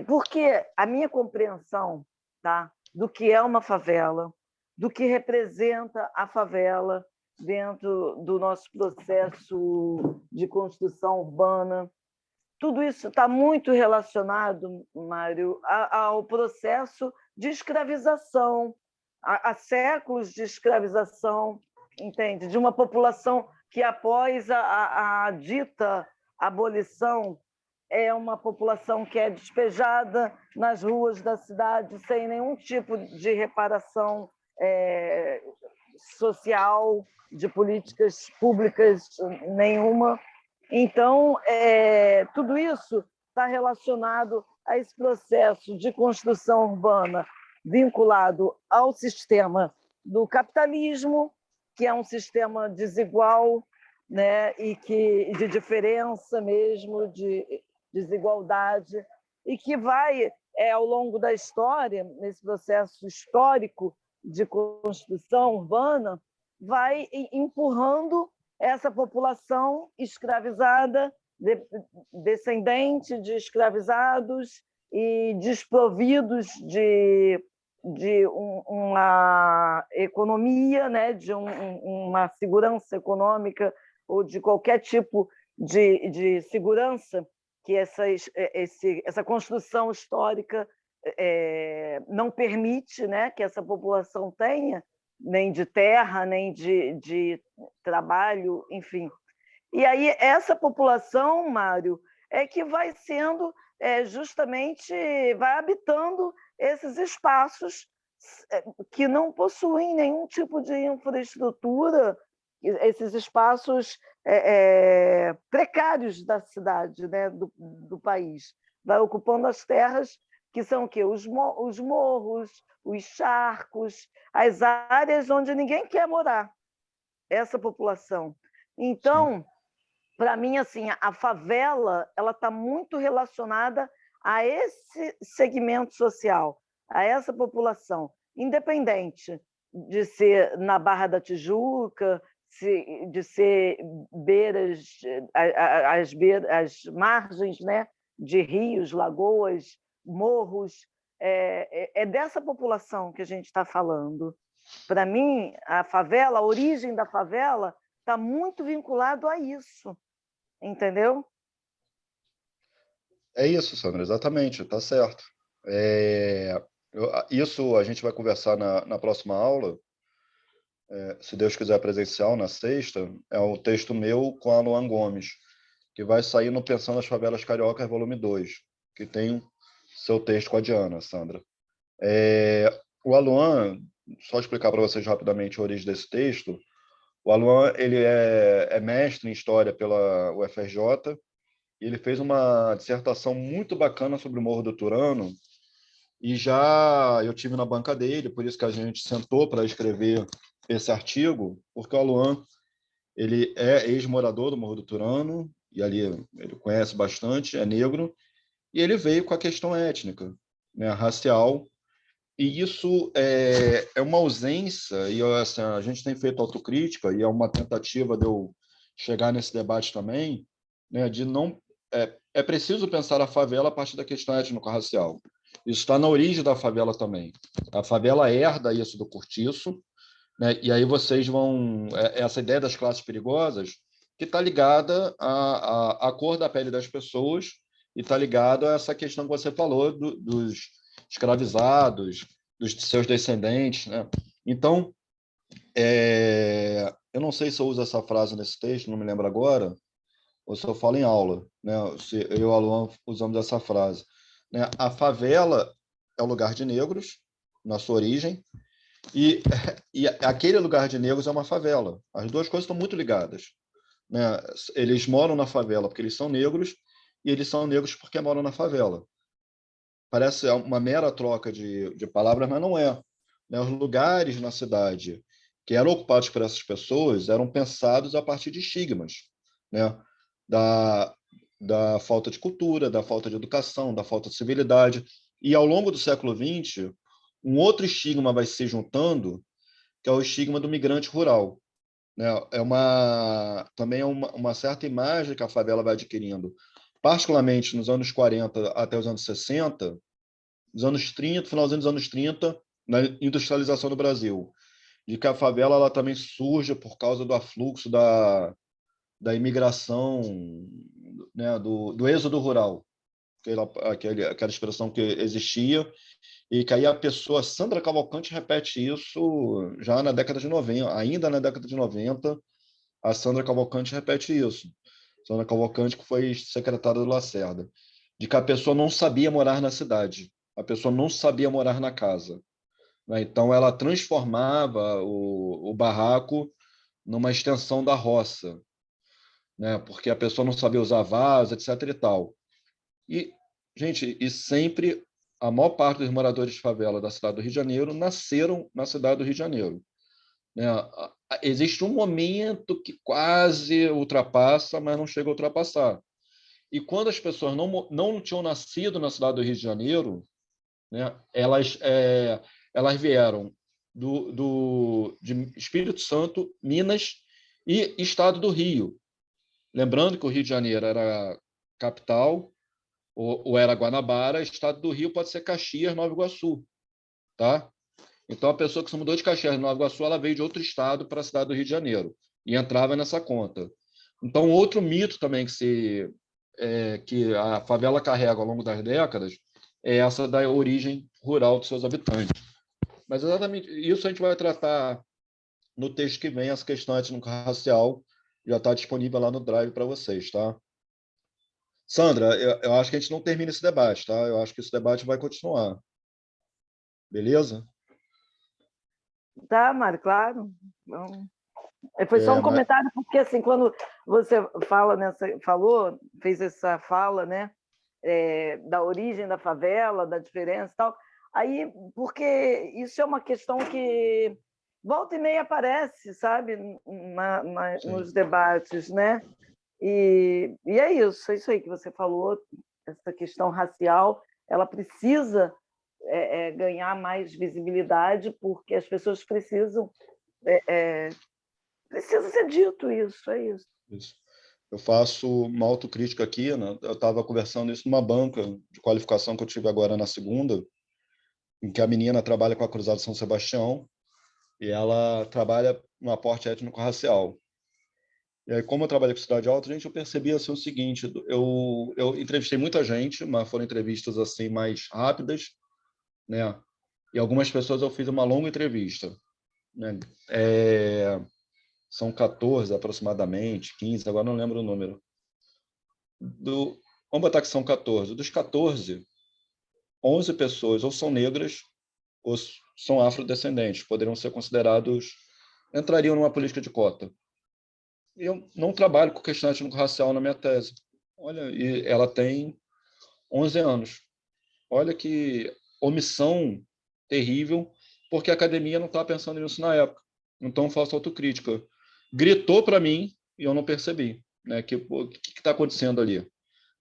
porque a minha compreensão, tá, do que é uma favela, do que representa a favela dentro do nosso processo de construção urbana, tudo isso está muito relacionado, Mário, ao processo de escravização, a séculos de escravização, entende? De uma população que, após a dita abolição, é uma população que é despejada nas ruas da cidade sem nenhum tipo de reparação social, de políticas públicas nenhuma. Então, tudo isso está relacionado a esse processo de construção urbana vinculado ao sistema do capitalismo, que é um sistema desigual, né, e que de diferença mesmo, de desigualdade, e que vai, ao longo da história, nesse processo histórico de construção urbana, vai empurrando essa população escravizada, descendente de escravizados e desprovidos de uma economia, né, de uma segurança econômica ou de qualquer tipo de segurança que essa construção histórica não permite, né, que essa população tenha, nem de terra, nem de trabalho, enfim. E aí essa população, Mário, é que vai sendo justamente, vai habitando esses espaços que não possuem nenhum tipo de infraestrutura, esses espaços precários da cidade, né, do país. Vai ocupando as terras que são o quê? Os morros, os charcos, as áreas onde ninguém quer morar, essa população. Então, para mim, assim, a favela ela está muito relacionada a esse segmento social, a essa população, independente de ser na Barra da Tijuca, de ser as margens, né, de rios, lagoas, morros, é dessa população que a gente está falando. Para mim, a origem da favela está muito vinculado a isso, entendeu? É isso, Sandra, exatamente, está certo. Isso a gente vai conversar na próxima aula, se Deus quiser presencial, na sexta, é um texto meu com a Luan Gomes, que vai sair no Pensando as Favelas Cariocas, volume 2, que tem seu texto com a Diana, Sandra. O Aluan, só explicar para vocês rapidamente a origem desse texto, o Aluan ele é mestre em História pela UFRJ, e ele fez uma dissertação muito bacana sobre o Morro do Turano, e já eu tive na banca dele, por isso que a gente sentou para escrever esse artigo, porque o Aluan ele é ex-morador do Morro do Turano, e ali ele conhece bastante, é negro, e ele veio com a questão étnica, né, racial, e isso é uma ausência, e assim, a gente tem feito autocrítica, e é uma tentativa de eu chegar nesse debate também, né, de não... É preciso pensar a favela a partir da questão étnico-racial. Isso está na origem da favela também. A favela herda isso do cortiço, né, e aí vocês vão... Essa ideia das classes perigosas, que está ligada à cor da pele das pessoas, e está ligada a essa questão que você falou dos escravizados, dos seus descendentes, né? Então, eu não sei se eu uso essa frase nesse texto, não me lembro agora, ou se eu falo em aula, né? Se eu e o Aluan usamos essa frase, né? A favela é o lugar de negros, na sua origem, e, e aquele lugar de negros é uma favela. As duas coisas estão muito ligadas, né? Eles moram na favela porque eles são negros, e eles são negros porque moram na favela. Parece uma mera troca de palavras, mas não é, né? Os lugares na cidade que eram ocupados por essas pessoas eram pensados a partir de estigmas, né? Da, da falta de cultura, da falta de educação, da falta de civilidade. E ao longo do século XX, um outro estigma vai se juntando, que é o estigma do migrante rural, né? Também é uma certa imagem que a favela vai adquirindo, particularmente nos anos 40 até os anos 60, nos anos 30, finalzinho dos anos 30, na industrialização do Brasil, de que a favela ela também surge por causa do afluxo da imigração, né, do êxodo rural, aquela expressão que existia, e que aí a pessoa, Sandra Cavalcante, repete isso já na década de 90, ainda na década de 90, a Sandra Cavalcante repete isso. Sandra Cavalcante, que foi secretária do Lacerda, de que a pessoa não sabia morar na cidade, a pessoa não sabia morar na casa, né? Então, ela transformava o barraco numa extensão da roça, né? Porque a pessoa não sabia usar vaso, etc. e tal. E, gente, e sempre a maior parte dos moradores de favela da cidade do Rio de Janeiro nasceram na cidade do Rio de Janeiro, né? Existe um momento que quase ultrapassa, mas não chega a ultrapassar. E quando as pessoas não tinham nascido na cidade do Rio de Janeiro, né, elas vieram de Espírito Santo, Minas e Estado do Rio. Lembrando que o Rio de Janeiro era capital, ou era Guanabara, Estado do Rio pode ser Caxias, Nova Iguaçu, tá? Então, a pessoa que se mudou de Caxias, Nova Iguaçu, ela veio de outro estado para a cidade do Rio de Janeiro e entrava nessa conta. Então, outro mito também que a favela carrega ao longo das décadas é essa da origem rural dos seus habitantes. Mas exatamente isso a gente vai tratar no texto que vem, essa questão étnico-racial já está disponível lá no Drive para vocês, tá? Sandra, eu acho que a gente não termina esse debate, tá? Eu acho que esse debate vai continuar. Beleza? Tá, Mário, claro. Foi só um comentário, porque assim, quando você fez essa fala, né, da origem da favela, da diferença e tal, aí, porque isso é uma questão que volta e meia aparece, sabe, nos debates, né? E é isso aí que você falou, essa questão racial, ela precisa ganhar mais visibilidade, porque as pessoas precisam precisa ser dito isso, é isso. Isso. Eu faço uma autocrítica aqui, né? Eu estava conversando isso numa banca de qualificação que eu tive agora na segunda, em que a menina trabalha com a Cruzada São Sebastião e ela trabalha no aporte étnico-racial. E aí, como eu trabalhei com Cidade Alta, gente, eu percebi assim, o seguinte, eu entrevistei muita gente, mas foram entrevistas assim mais rápidas, né? E algumas pessoas eu fiz uma longa entrevista, né? São 14 aproximadamente, 15, agora não lembro o número. Vamos botar que são 14. Dos 14, 11 pessoas ou são negras ou são afrodescendentes, poderiam ser considerados, entrariam numa política de cota. Eu não trabalho com questão étnico-racial na minha tese. Olha, e ela tem 11 anos. Olha que omissão terrível, porque a academia não estava pensando nisso na época. Então, eu faço autocrítica. Gritou para mim e eu não percebi, né? O que está acontecendo ali?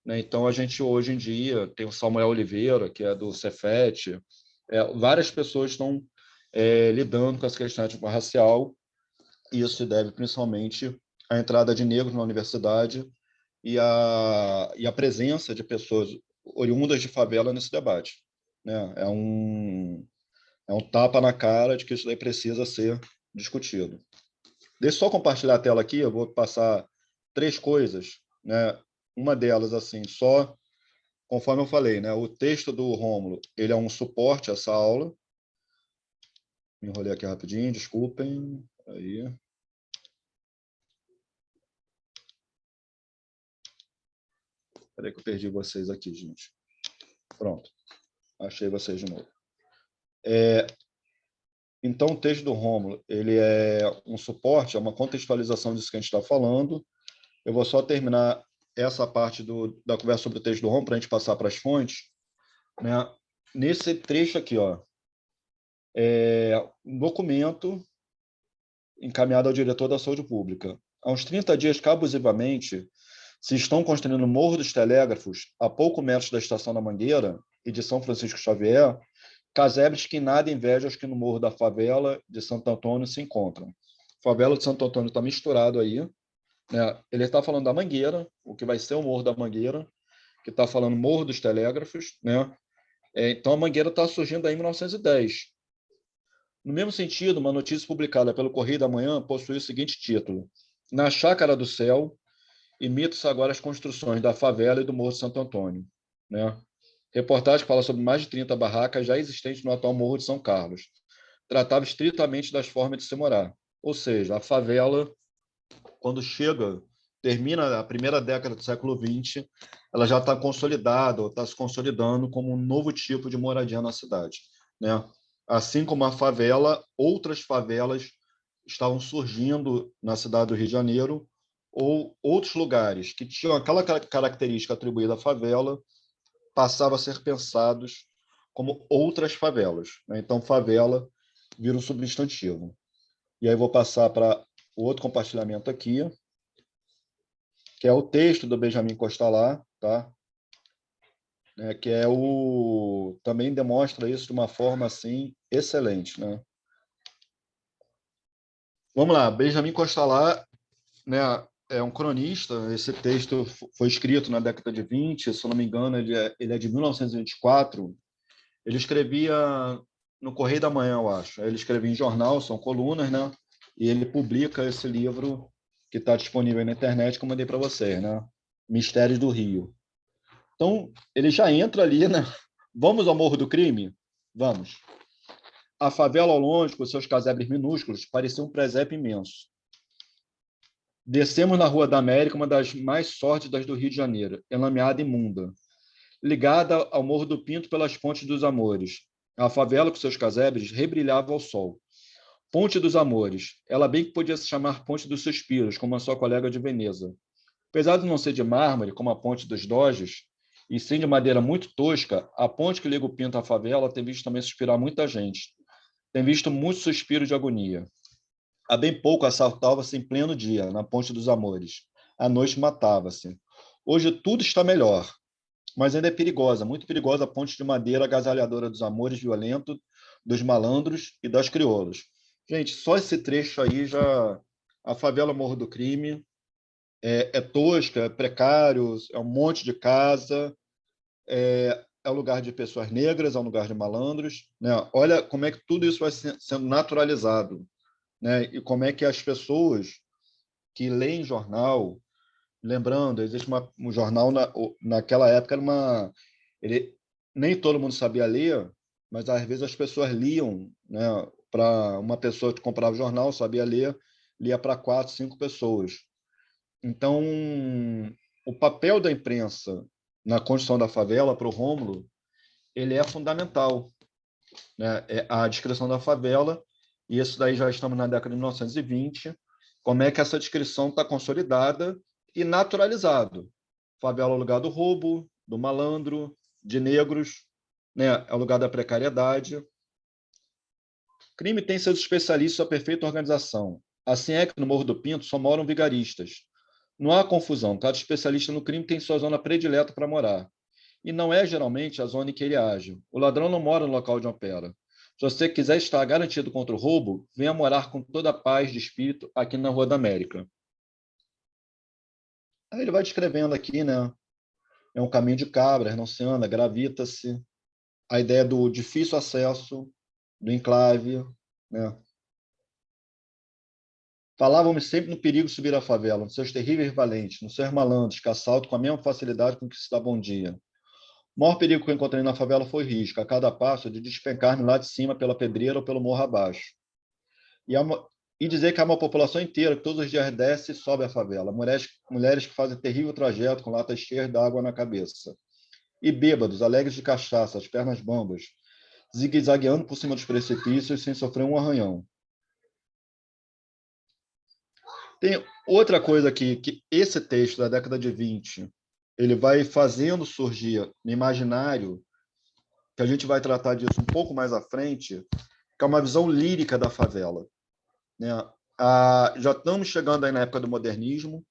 Né? Então, a gente, hoje em dia, tem o Samuel Oliveira, que é do Cefet, várias pessoas estão lidando com essa questão étnico-racial, e isso se deve principalmente à entrada de negros na universidade e a presença de pessoas oriundas de favela nesse debate, né? É um tapa na cara de que isso daí precisa ser discutido. Deixa eu só compartilhar a tela aqui, eu vou passar 3 coisas, né? Uma delas, assim, só conforme eu falei, né? O texto do Rômulo, ele é um suporte a essa aula. Me enrolei aqui rapidinho, desculpem. Aí. Espera aí que eu perdi vocês aqui, gente. Pronto. Achei vocês de novo. Então, o texto do Rômulo, ele é um suporte, é uma contextualização disso que a gente está falando. Eu vou só terminar essa parte da conversa sobre o texto do Rômulo para a gente passar para as fontes. Né? Nesse trecho aqui, ó, um documento encaminhado ao diretor da Saúde Pública. Há uns 30 dias, abusivamente, se estão construindo no Morro dos Telégrafos, a pouco metros da Estação da Mangueira e de São Francisco Xavier, casebres que nada invejam os que no Morro da Favela de Santo Antônio se encontram. A favela de Santo Antônio está misturado aí. Né? Ele está falando da Mangueira, o que vai ser o Morro da Mangueira, que está falando Morro dos Telégrafos. Né? Então, a Mangueira está surgindo aí em 1910. No mesmo sentido, uma notícia publicada pelo Correio da Manhã possui o seguinte título: Na Chácara do Céu, imitam-se agora as construções da favela e do Morro de Santo Antônio. Né? Reportagem fala sobre mais de 30 barracas já existentes no atual Morro de São Carlos. Tratava estritamente das formas de se morar. Ou seja, a favela, quando termina a primeira década do século XX, ela já está consolidada, ou está se consolidando como um novo tipo de moradia na cidade. Né? Assim como a favela, outras favelas estavam surgindo na cidade do Rio de Janeiro, ou outros lugares que tinham aquela característica atribuída à favela passavam a ser pensados como outras favelas. Né? Então, favela vira um substantivo. E aí vou passar para o outro compartilhamento aqui, que é o texto do Benjamin Constant, tá? Que também demonstra isso de uma forma assim excelente, né? Vamos lá, Benjamin Constant, né, é um cronista. Esse texto foi escrito na década de 20, se eu não me engano, ele é de 1924. Ele escrevia no Correio da Manhã, eu acho. Ele escrevia em jornal, são colunas, né? E ele publica esse livro que está disponível aí na internet, que eu mandei para vocês, né? Mistérios do Rio. Então, ele já entra ali, né? Vamos ao Morro do Crime? Vamos. A favela ao longe, com seus casebres minúsculos, parecia um presépio imenso. Descemos na Rua da América, uma das mais sórdidas do Rio de Janeiro, enlameada e imunda, ligada ao Morro do Pinto pelas Pontes dos Amores. A favela, com seus casebres, rebrilhava ao sol. Ponte dos Amores. Ela bem que podia se chamar Ponte dos Suspiros, como a sua colega de Veneza. Apesar de não ser de mármore, como a Ponte dos Doges, e sim de madeira muito tosca, a ponte que liga o Pinto à favela tem visto também suspirar muita gente. Tem visto muitos suspiros de agonia. Há bem pouco assaltava-se em pleno dia, na Ponte dos Amores. À noite matava-se. Hoje tudo está melhor, mas ainda é perigosa, muito perigosa a ponte de madeira agasalhadora dos amores violentos, dos malandros e das crioulas. Gente, só esse trecho aí já... A favela Morro do Crime é tosca, é precário, é um monte de casa, é um lugar de pessoas negras, é um lugar de malandros. Né? Olha como é que tudo isso vai sendo naturalizado. Né? E como é que as pessoas que leem jornal... Lembrando, existe um jornal naquela época, nem todo mundo sabia ler, mas às vezes as pessoas liam, né? Para uma pessoa que comprava o jornal, sabia ler, lia para 4, 5 pessoas. Então, o papel da imprensa na construção da favela, para o Rômulo, ele é fundamental. Né? É a descrição da favela, e isso daí já estamos na década de 1920, como é que essa descrição está consolidada e naturalizado. Favela é o lugar do roubo, do malandro, de negros, né? É o lugar da precariedade. Crime tem seus especialistas e sua perfeita organização. Assim é que no Morro do Pinto só moram vigaristas. Não há confusão, cada especialista no crime tem sua zona predileta para morar. E não é geralmente a zona em que ele age. O ladrão não mora no local onde opera. Se você quiser estar garantido contra o roubo, venha morar com toda a paz de espírito aqui na Rua da América. Aí ele vai descrevendo aqui, né? É um caminho de cabras, não se anda, gravita-se. A ideia do difícil acesso, do enclave, né? Falavam-me sempre no perigo de subir à favela, nos seus terríveis valentes, nos seus malandros, que assaltam com a mesma facilidade com que se dá bom dia. O maior perigo que eu encontrei na favela foi risco, a cada passo de despencar-me lá de cima pela pedreira ou pelo morro abaixo. e dizer que há uma população inteira que todos os dias desce e sobe a favela. Mulheres que fazem terrível trajeto com latas cheias d'água na cabeça. E bêbados, alegres de cachaça, as pernas bambas, zigue-zagueando por cima dos precipícios sem sofrer um arranhão. Tem outra coisa aqui, que esse texto da década de 20, ele vai fazendo surgir no imaginário, que a gente vai tratar disso um pouco mais à frente, que é uma visão lírica da favela. Né? Já estamos chegando aí na época do modernismo,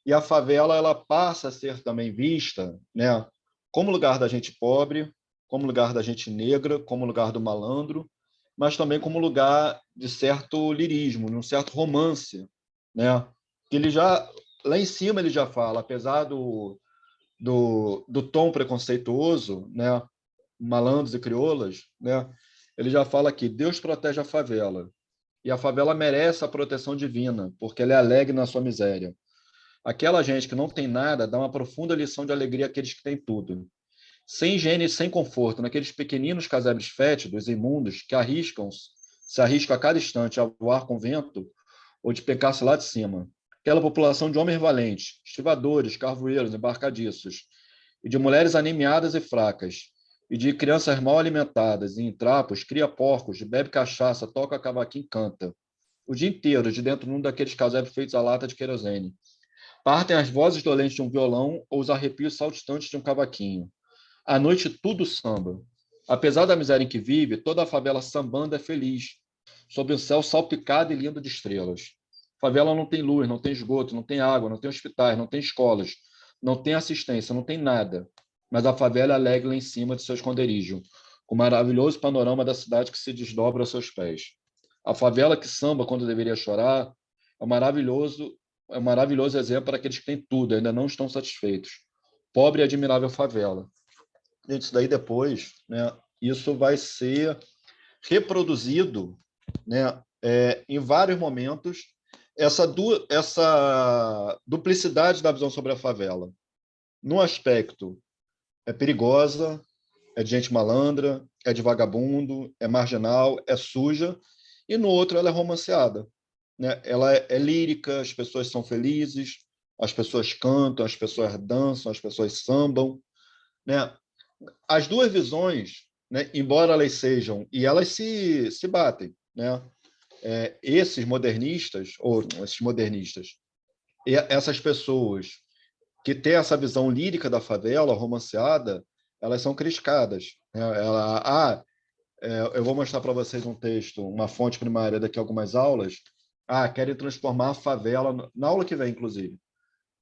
e a favela ela passa a ser também vista, né, como lugar da gente pobre, como lugar da gente negra, como lugar do malandro, mas também como lugar de certo lirismo, de um certo romance, né? Que ele já, lá em cima ele já fala, apesar do tom preconceituoso, né, malandros e crioulas, né, ele já fala que Deus protege a favela, e a favela merece a proteção divina, porque ela é alegre na sua miséria. Aquela gente que não tem nada dá uma profunda lição de alegria àqueles que têm tudo. Sem higiene e sem conforto, naqueles pequeninos casebres fétidos, imundos, que se arriscam a cada instante a voar com vento ou de pecar-se lá de cima. Aquela população de homens valentes, estivadores, carvoeiros, embarcadiços, e de mulheres anemiadas e fracas, e de crianças mal alimentadas, e em trapos, cria porcos, bebe cachaça, toca cavaquinho e canta. O dia inteiro, de dentro de um daqueles casebres feitos a lata de querosene. Partem as vozes dolentes de um violão ou os arrepios saltitantes de um cavaquinho. À noite, tudo samba. Apesar da miséria em que vive, toda a favela sambando é feliz, sob um céu salpicado e lindo de estrelas. A favela não tem luz, não tem esgoto, não tem água, não tem hospitais, não tem escolas, não tem assistência, não tem nada. Mas a favela é alegre lá em cima de seu esconderijo, com o maravilhoso panorama da cidade que se desdobra aos seus pés. A favela que samba quando deveria chorar é um maravilhoso exemplo para aqueles que têm tudo, ainda não estão satisfeitos. Pobre e admirável favela. Gente, isso daí depois, né, isso vai ser reproduzido, né, em vários momentos, essa duplicidade da visão sobre a favela. No aspecto, é perigosa, é de gente malandra, é de vagabundo, é marginal, é suja, e no outro ela é romanceada. Né? Ela é lírica, as pessoas são felizes, as pessoas cantam, as pessoas dançam, as pessoas sambam. Né? As duas visões, né, embora elas sejam, e elas se batem, né? Esses modernistas, e essas pessoas que têm essa visão lírica da favela, romanceada, elas são criticadas. Né? Eu vou mostrar para vocês um texto, uma fonte primária daqui a algumas aulas. Querem transformar a favela, na aula que vem, inclusive,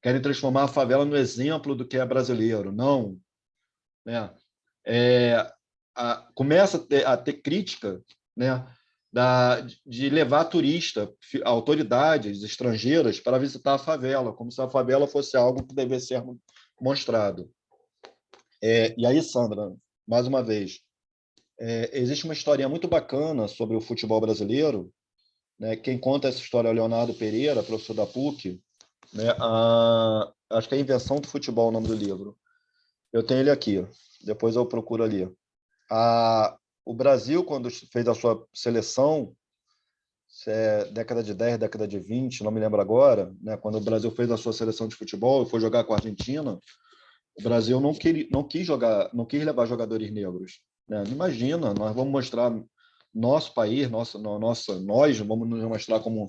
querem transformar a favela no exemplo do que é brasileiro. Não. Né? Começa a ter crítica, né, de levar turista, autoridades estrangeiras para visitar a favela, como se a favela fosse algo que devesse ser mostrado. E aí, Sandra, mais uma vez, existe uma historinha muito bacana sobre o futebol brasileiro, né? Quem conta essa história é o Leonardo Pereira, professor da PUC, né? Acho que é A Invenção do Futebol, o nome do livro. Eu tenho ele aqui, depois eu procuro ali. O Brasil, quando fez a sua seleção, década de 10, década de 20, não me lembro agora, né? Quando o Brasil fez a sua seleção de futebol e foi jogar com a Argentina, o Brasil não quis levar jogadores negros. Né? Imagina, nós vamos mostrar nosso país, nós vamos nos mostrar como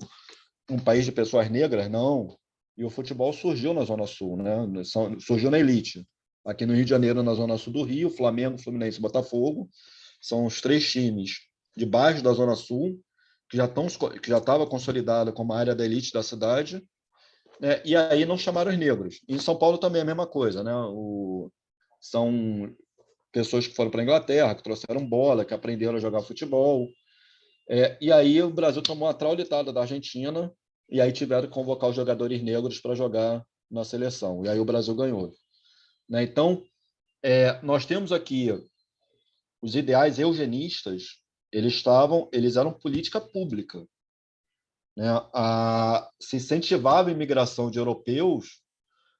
um país de pessoas negras? Não. E o futebol surgiu na Zona Sul, né? Surgiu na elite. Aqui no Rio de Janeiro, na Zona Sul do Rio, Flamengo, Fluminense e Botafogo, são os 3 times de baixo da Zona Sul, que já estava consolidada como a área da elite da cidade, né? E aí não chamaram os negros. Em São Paulo também é a mesma coisa. Né? São pessoas que foram para a Inglaterra, que trouxeram bola, que aprenderam a jogar futebol. E aí o Brasil tomou uma traulitada da Argentina, e aí tiveram que convocar os jogadores negros para jogar na seleção. E aí o Brasil ganhou. Né? Então, nós temos aqui os ideais eugenistas, eles eram política pública. Né? Se incentivava a imigração de europeus,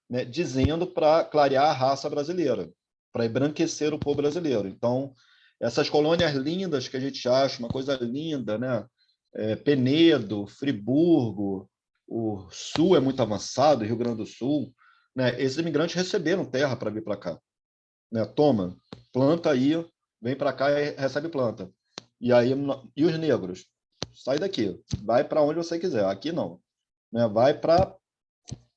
né, dizendo para clarear a raça brasileira, para embranquecer o povo brasileiro. Então, essas colônias lindas que a gente acha, uma coisa linda, né? Penedo, Friburgo, o Sul é muito avançado, Rio Grande do Sul, né? Esses imigrantes receberam terra para vir para cá, né? Toma, planta aí, vem para cá e recebe planta. E aí, e os negros? Sai daqui, vai para onde você quiser. Aqui não, né? Vai para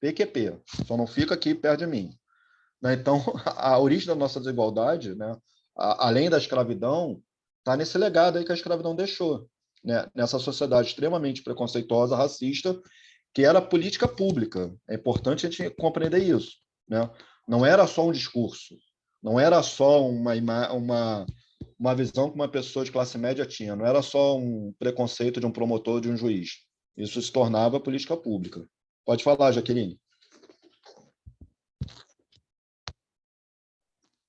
PQP, só não fica aqui perto de mim. Né? Então, a origem da nossa desigualdade, né? Além da escravidão, está nesse legado aí que a escravidão deixou, né? Nessa sociedade extremamente preconceituosa, racista, que era política pública. É importante a gente compreender isso, né? Não era só um discurso, não era só uma visão que uma pessoa de classe média tinha, não era só um preconceito de um promotor, de um juiz. Isso se tornava política pública. Pode falar, Jaqueline.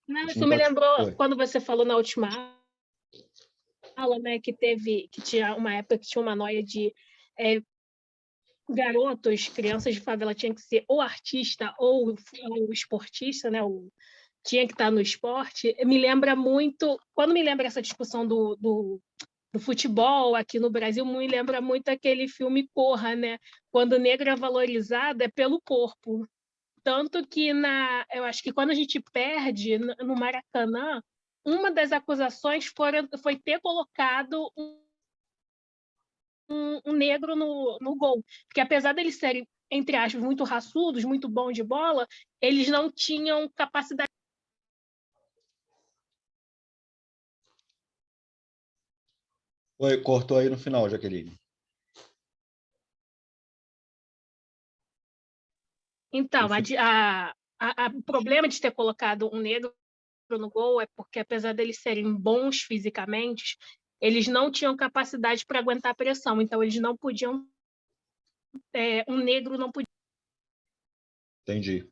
Não, isso me lembrou quando você falou na última aula, né, que tinha uma época que tinha uma noia de garotos, crianças de favela tinham que ser ou artista ou esportista, né, tinha que estar no esporte. Me lembra muito, quando me lembra essa discussão do futebol aqui no Brasil, me lembra muito aquele filme Corra, né? Quando o negro é valorizado é pelo corpo. Tanto que eu acho que quando a gente perde no Maracanã, uma das acusações foi ter colocado um negro no gol. Porque apesar deles serem, entre aspas, muito raçudos, muito bons de bola, eles não tinham capacidade. Oi, cortou aí no final, Jaqueline. Então, o problema de ter colocado um negro no gol é porque, apesar deles serem bons fisicamente, eles não tinham capacidade para aguentar a pressão. Então, eles não podiam. Um negro não podia. Entendi.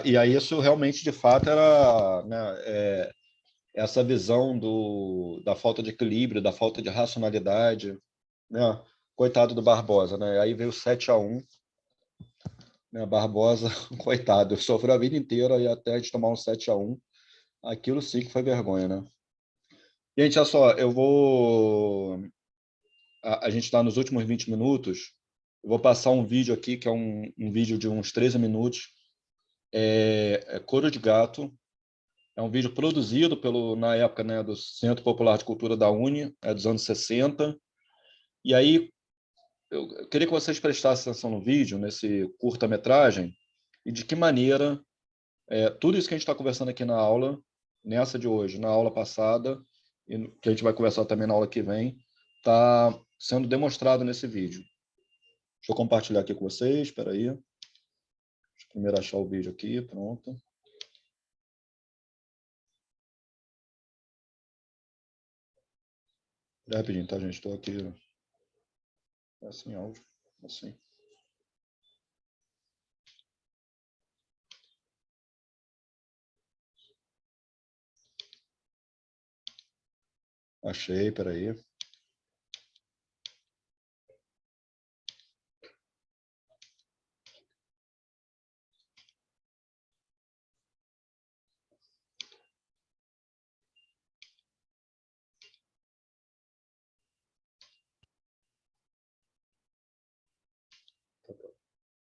E aí isso realmente, de fato, era, né, essa visão da falta de equilíbrio, da falta de racionalidade, né? Coitado do Barbosa, né? Aí veio o 7-1, né? Barbosa, coitado, sofreu a vida inteira e até a gente tomar um 7-1, aquilo sim que foi vergonha, né? Gente, olha só, a gente está nos últimos 20 minutos, eu vou passar um vídeo aqui, que é um vídeo de uns 13 minutos, Couro de Gato. É um vídeo produzido na época, né, do Centro Popular de Cultura da Uni, dos anos 60. E aí, eu queria que vocês prestassem atenção no vídeo, nesse curta-metragem, e de que maneira tudo isso que a gente está conversando aqui na aula, nessa de hoje, na aula passada, e que a gente vai conversar também na aula que vem, está sendo demonstrado nesse vídeo. Deixa eu compartilhar aqui com vocês, espera aí. Deixa eu primeiro achar o vídeo aqui, pronto. Rapidinho, tá, gente? Estou aqui. Assim, áudio. Assim. Achei, peraí.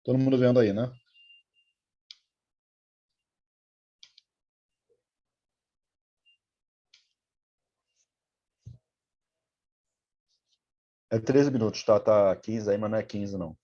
Todo mundo vendo aí, né? É 13 minutos, tá? Tá 15 aí, mas não é 15, não.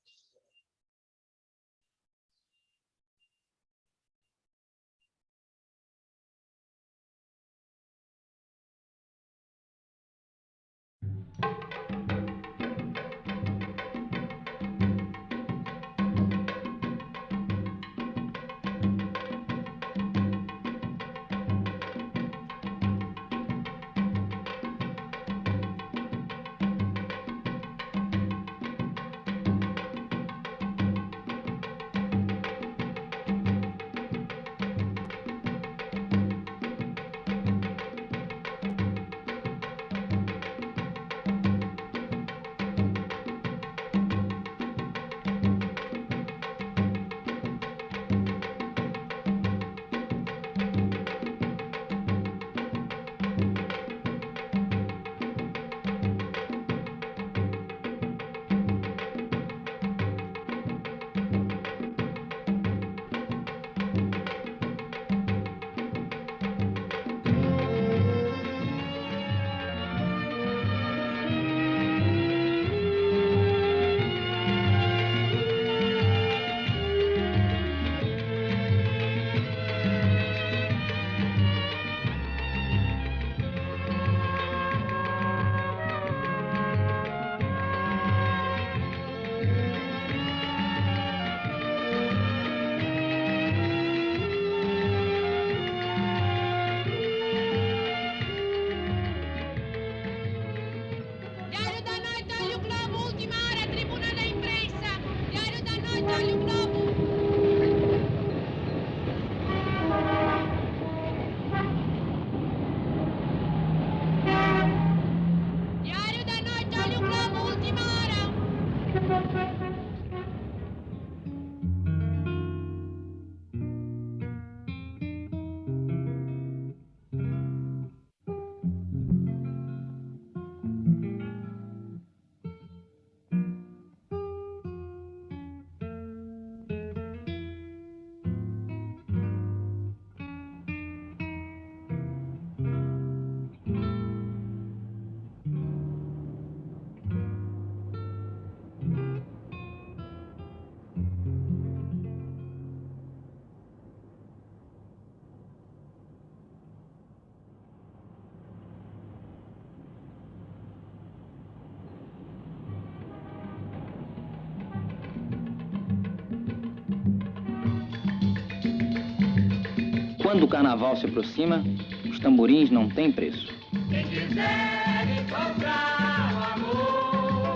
Quando o carnaval se aproxima, os tamborins não têm preço. Quem quiser encontrar o amor,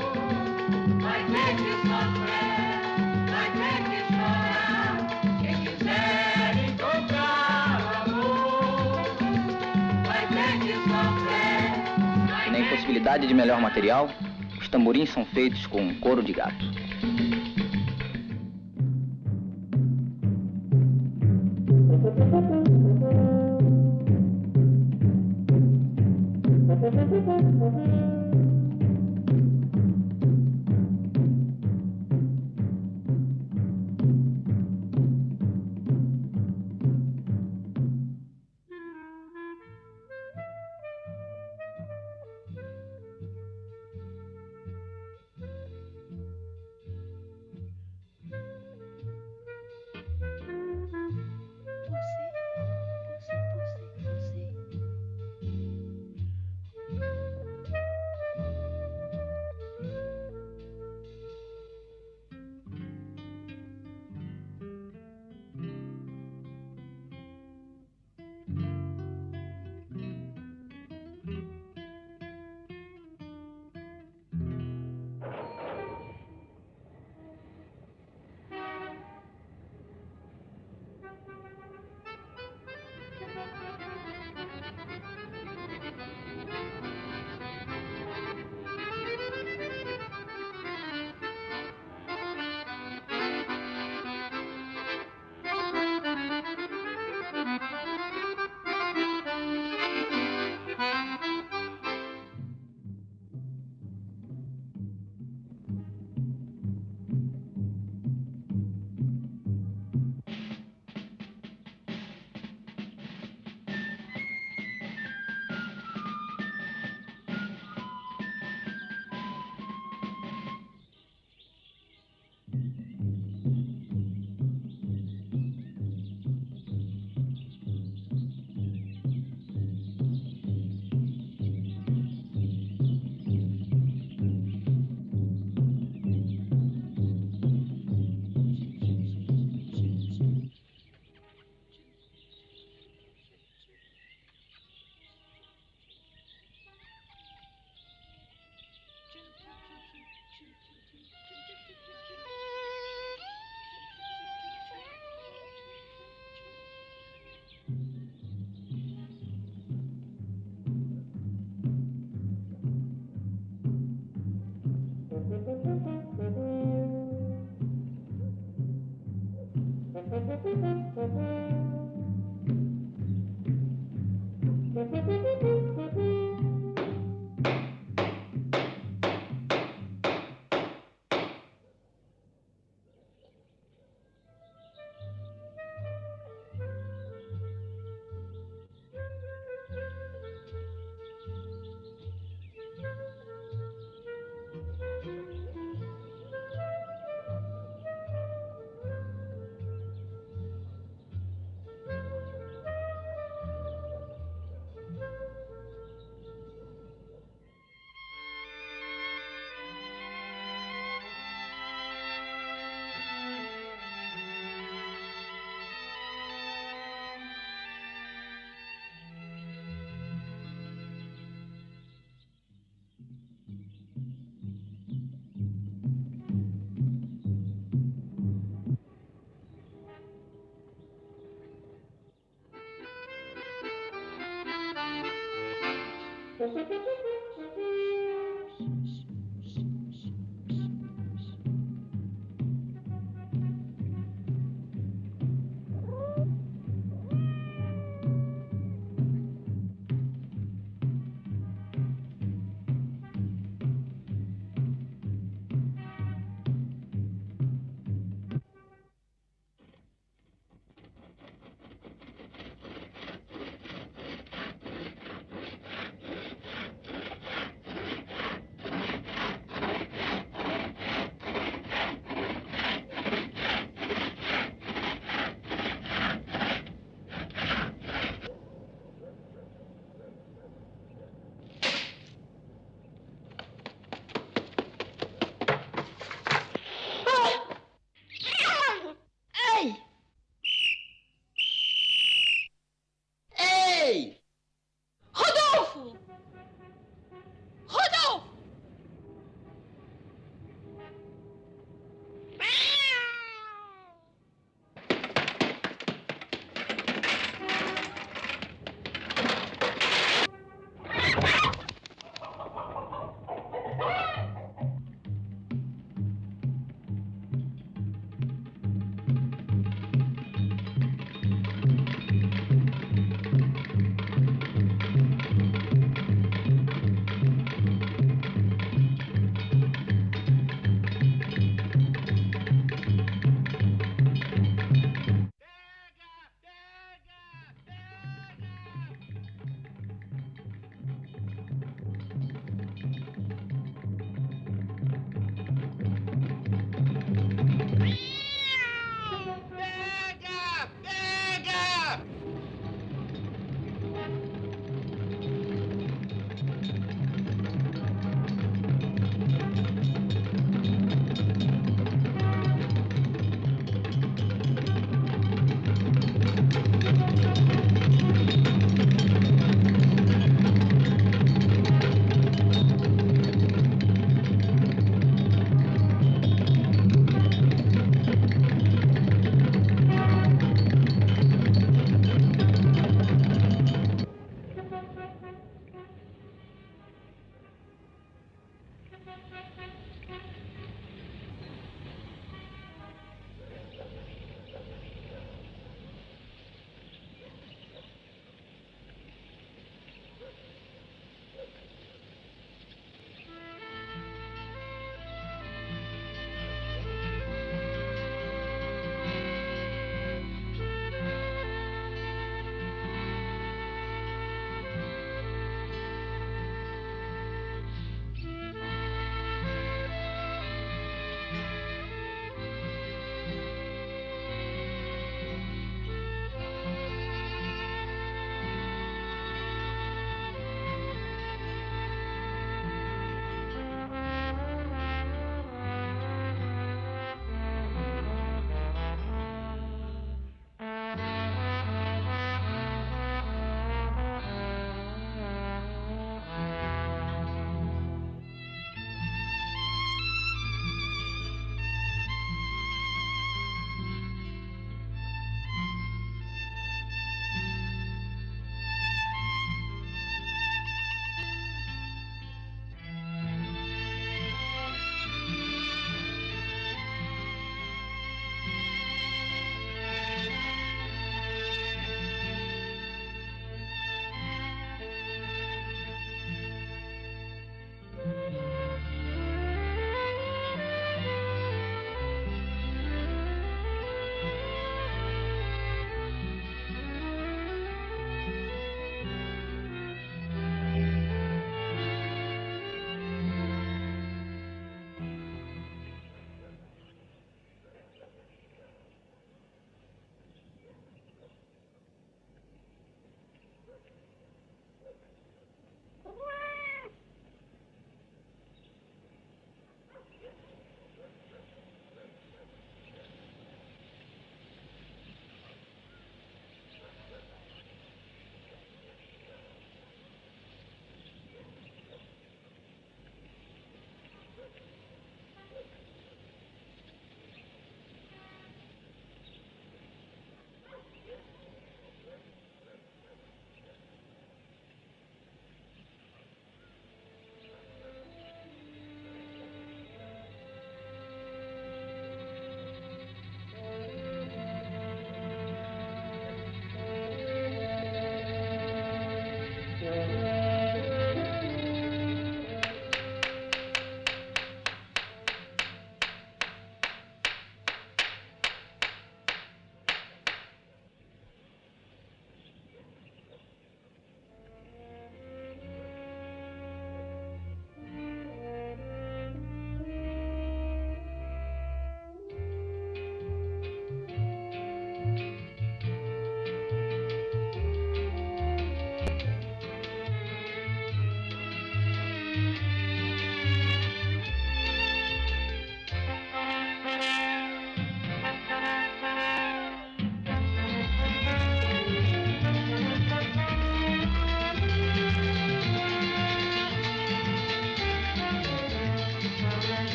vai ter que sofrer, vai ter que chorar. Quem quiser encontrar o amor, vai ter que sofrer. E na impossibilidade de melhor material, os tamborins são feitos com couro de gato.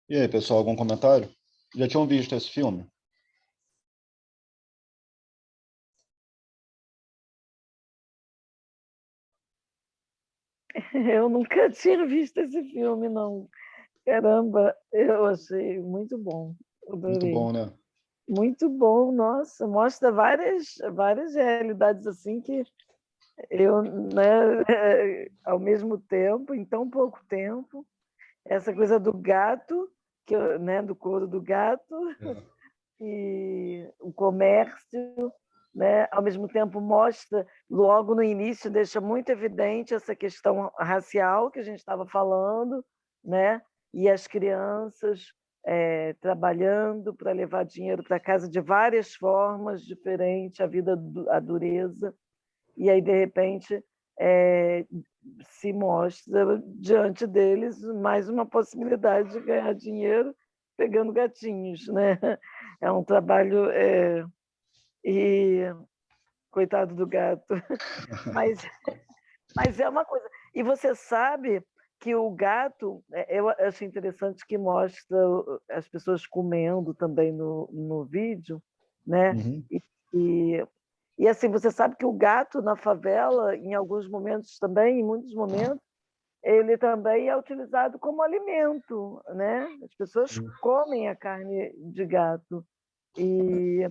E aí, pessoal, algum comentário? Já tinham visto esse filme? Eu nunca tinha visto esse filme, não. Caramba, eu achei muito bom. Muito Adorei. bom, né? Muito bom, nossa. Mostra várias realidades assim que eu, né, ao mesmo tempo, em tão pouco tempo, essa coisa do gato, né, do couro do gato, É. e o comércio, né, ao mesmo tempo mostra, logo no início, deixa muito evidente essa questão racial que a gente estava falando, né, e as crianças trabalhando para levar dinheiro para casa de várias formas diferentes, a vida, a dureza, e aí, de repente, é, se mostra diante deles mais uma possibilidade de ganhar dinheiro pegando gatinhos, né? É um trabalho e coitado do gato, mas é uma coisa. E você sabe que o gato, eu acho interessante que mostra as pessoas comendo também no vídeo, né? Uhum. E, e assim, você sabe que o gato na favela, em alguns momentos também, em muitos momentos, ele também é utilizado como alimento, né? As pessoas Sim. comem a carne de gato. E,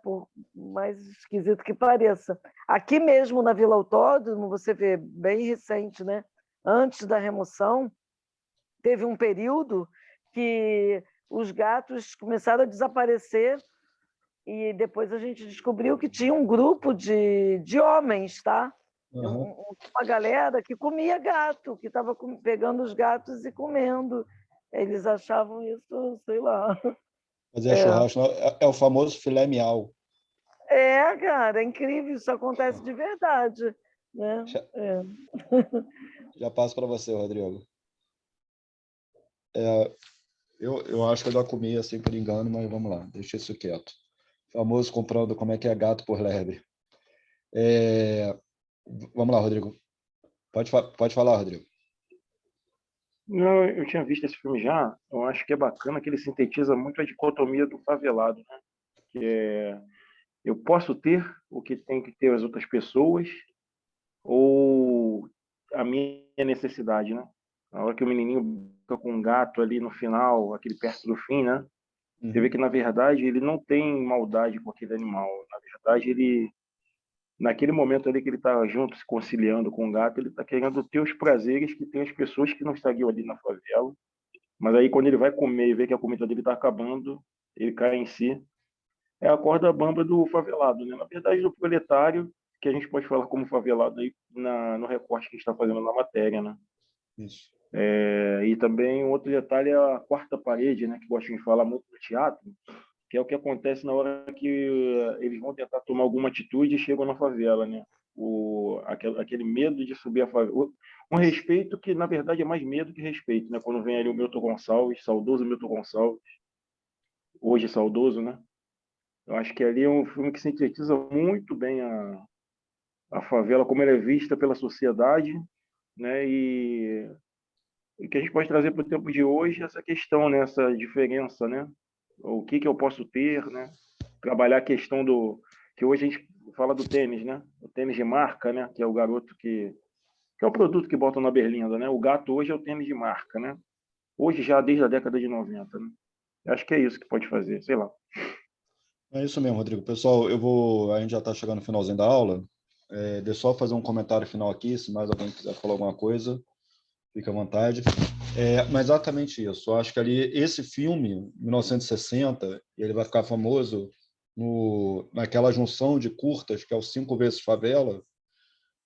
por mais esquisito que pareça. Aqui mesmo na Vila Autódromo, você vê, bem recente, né? Antes da remoção, teve um período que os gatos começaram a desaparecer e depois a gente descobriu que tinha um grupo de homens, tá? Uhum. Uma galera que comia gato, que estava pegando os gatos e comendo. Eles achavam isso, sei lá. Fazer churrasco é o famoso filé miau. Cara, é incrível, isso acontece de verdade, né? Já, É. já passo para você, Rodrigo. Eu acho que eu já comi assim por engano, mas vamos lá, deixa isso quieto. Famoso comprando como é que é gato por lebre. É, vamos lá, Rodrigo. Pode falar, Rodrigo. Não, eu tinha visto esse filme já. Eu acho que é bacana que ele sintetiza muito a dicotomia do favelado, né? Que é, eu posso ter o que tem que ter as outras pessoas ou a minha necessidade, né? Na hora que o menininho fica com um gato ali no final, aquele perto do fim, né? Você vê Uhum. que, na verdade, ele não tem maldade com aquele animal. Na verdade, ele, naquele momento ali que ele está junto, se conciliando com o gato, ele está querendo ter os prazeres que tem as pessoas que não estariam ali na favela. Mas aí, quando ele vai comer e vê que a comida dele está acabando, ele cai em si. É a corda bamba do favelado, né? Na verdade, do proletário, que a gente pode falar como favelado aí no recorte que a gente está fazendo na matéria, né? Isso. E também outro detalhe é a quarta parede, né? Que gosto de falar muito no teatro, que é o que acontece na hora que eles vão tentar tomar alguma atitude e chegam na favela, né? Aquele medo de subir a favela. Um respeito que, na verdade, é mais medo que respeito, né? Quando vem ali o Milton Gonçalves, saudoso Milton Gonçalves, hoje saudoso, né? Eu acho que ali é um filme que sintetiza muito bem a favela, como ela é vista pela sociedade, né? E que a gente pode trazer para o tempo de hoje essa questão, né? Essa diferença, né? O que eu posso ter, né? Trabalhar a questão do que hoje a gente fala do tênis, né? O tênis de marca, né? Que é o garoto que é o produto que botam na berlinda, né? O gato hoje é o tênis de marca, né? Hoje já desde a década de 90, né? Eu acho que é isso que pode fazer, sei lá. É isso mesmo, Rodrigo. Pessoal, a gente já está chegando no finalzinho da aula. Deixa eu só fazer um comentário final aqui, se mais alguém quiser falar alguma coisa, fique à vontade. Mas exatamente isso. Eu acho que ali, esse filme, 1960, ele vai ficar famoso naquela junção de curtas, que é o Cinco Vezes Favela,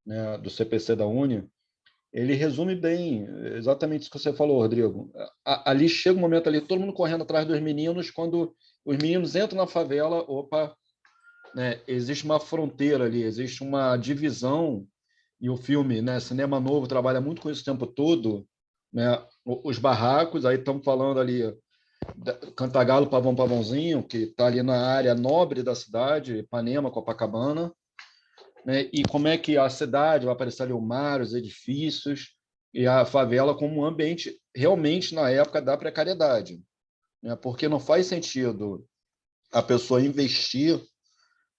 né, do CPC da Uni. Ele resume bem exatamente isso que você falou, Rodrigo. Ali chega um momento ali, todo mundo correndo atrás dos meninos, quando os meninos entram na favela, opa, né, existe uma fronteira ali, existe uma divisão, e o filme, né, Cinema Novo, trabalha muito com isso o tempo todo, né, os barracos, aí estamos falando ali, Cantagalo, Pavão, Pavãozinho, que está ali na área nobre da cidade, Ipanema, Copacabana, né, e como é que a cidade vai aparecer ali, o mar, os edifícios, e a favela como um ambiente realmente na época da precariedade, né? Porque não faz sentido a pessoa investir,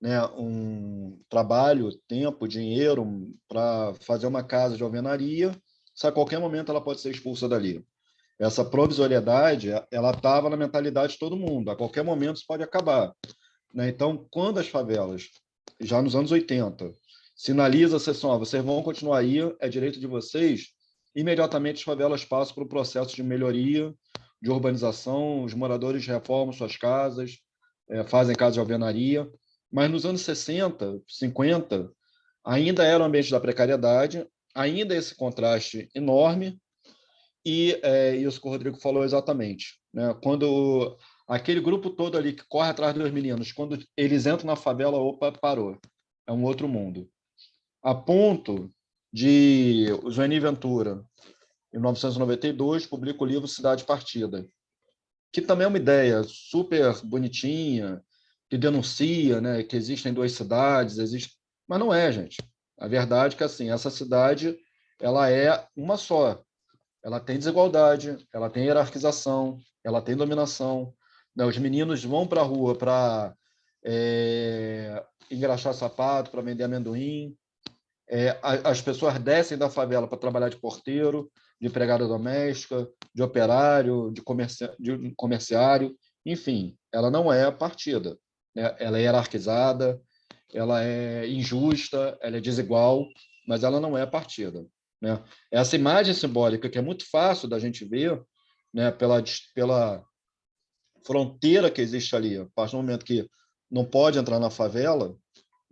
né, um trabalho, tempo, dinheiro para fazer uma casa de alvenaria, se a qualquer momento ela pode ser expulsa dali. Essa provisoriedade, ela estava na mentalidade de todo mundo, a qualquer momento isso pode acabar, né? Então, quando as favelas, já nos anos 80, sinaliza-se assim, ó, vocês vão continuar aí, é direito de vocês, imediatamente as favelas passam por um processo de melhoria, de urbanização, os moradores reformam suas casas, fazem casa de alvenaria, mas nos anos 60, 50, ainda era o ambiente da precariedade, ainda esse contraste enorme, e isso que o Rodrigo falou exatamente, né? Quando aquele grupo todo ali que corre atrás dos meninos, quando eles entram na favela, opa, parou, é um outro mundo. A ponto de o Zueni Ventura, em 1992, publica o livro Cidade Partida, que também é uma ideia super bonitinha, que denuncia, né, que existem duas cidades, mas não é, gente. A verdade é que assim, essa cidade ela é uma só. Ela tem desigualdade, ela tem hierarquização, ela tem dominação, né? Os meninos vão para a rua para engraxar sapato, para vender amendoim. As pessoas descem da favela para trabalhar de porteiro, de empregada doméstica, de operário, de comerciário. Enfim, ela não é partida, né? Ela é hierarquizada, ela é injusta, ela é desigual, mas ela não é partida, né? Essa imagem simbólica que é muito fácil da gente ver, né, pela fronteira que existe ali, a partir do momento que não pode entrar na favela,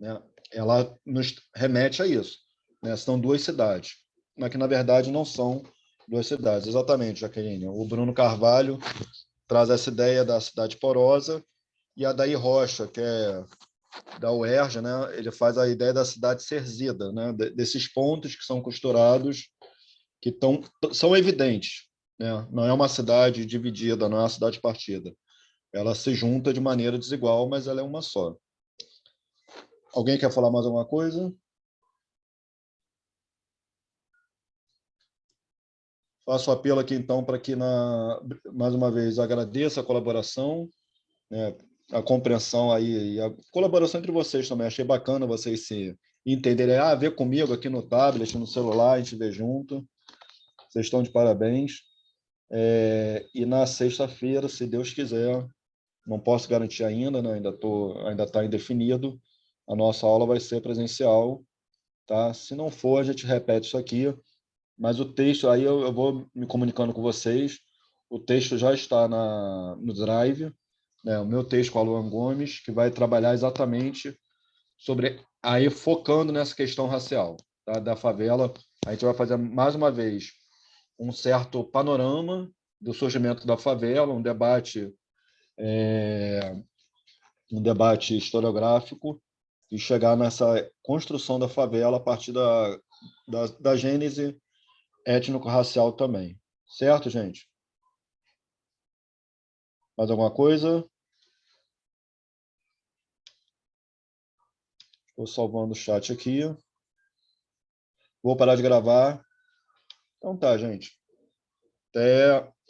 né, ela nos remete a isso, né? São duas cidades, mas que na verdade não são duas cidades. Exatamente, Jaqueline. O Bruno Carvalho traz essa ideia da cidade porosa, e a Daí Rocha, que é da UERJ, né, ele faz a ideia da cidade serzida, né, desses pontos que são costurados, que são evidentes, né? Não é uma cidade dividida, não é uma cidade partida. Ela se junta de maneira desigual, mas ela é uma só. Alguém quer falar mais alguma coisa? Faço apelo aqui, então, para que, mais uma vez, agradeça a colaboração, né, a compreensão aí, e a colaboração entre vocês também. Achei bacana vocês se entenderem. Ver comigo aqui no tablet, no celular, a gente vê junto. Vocês estão de parabéns. E na sexta-feira, se Deus quiser, não posso garantir ainda, né? Ainda está indefinido, a nossa aula vai ser presencial, tá? Se não for, a gente repete isso aqui, mas o texto, aí eu vou me comunicando com vocês, o texto já está no Drive, né? O meu texto com a Luan Gomes, que vai trabalhar exatamente sobre, aí focando nessa questão racial, tá? Da favela. A gente vai fazer, mais uma vez, um certo panorama do surgimento da favela, um debate historiográfico, e chegar nessa construção da favela a partir da gênese étnico-racial também. Certo, gente? Mais alguma coisa? Estou salvando o chat aqui. Vou parar de gravar. Então tá, gente. Até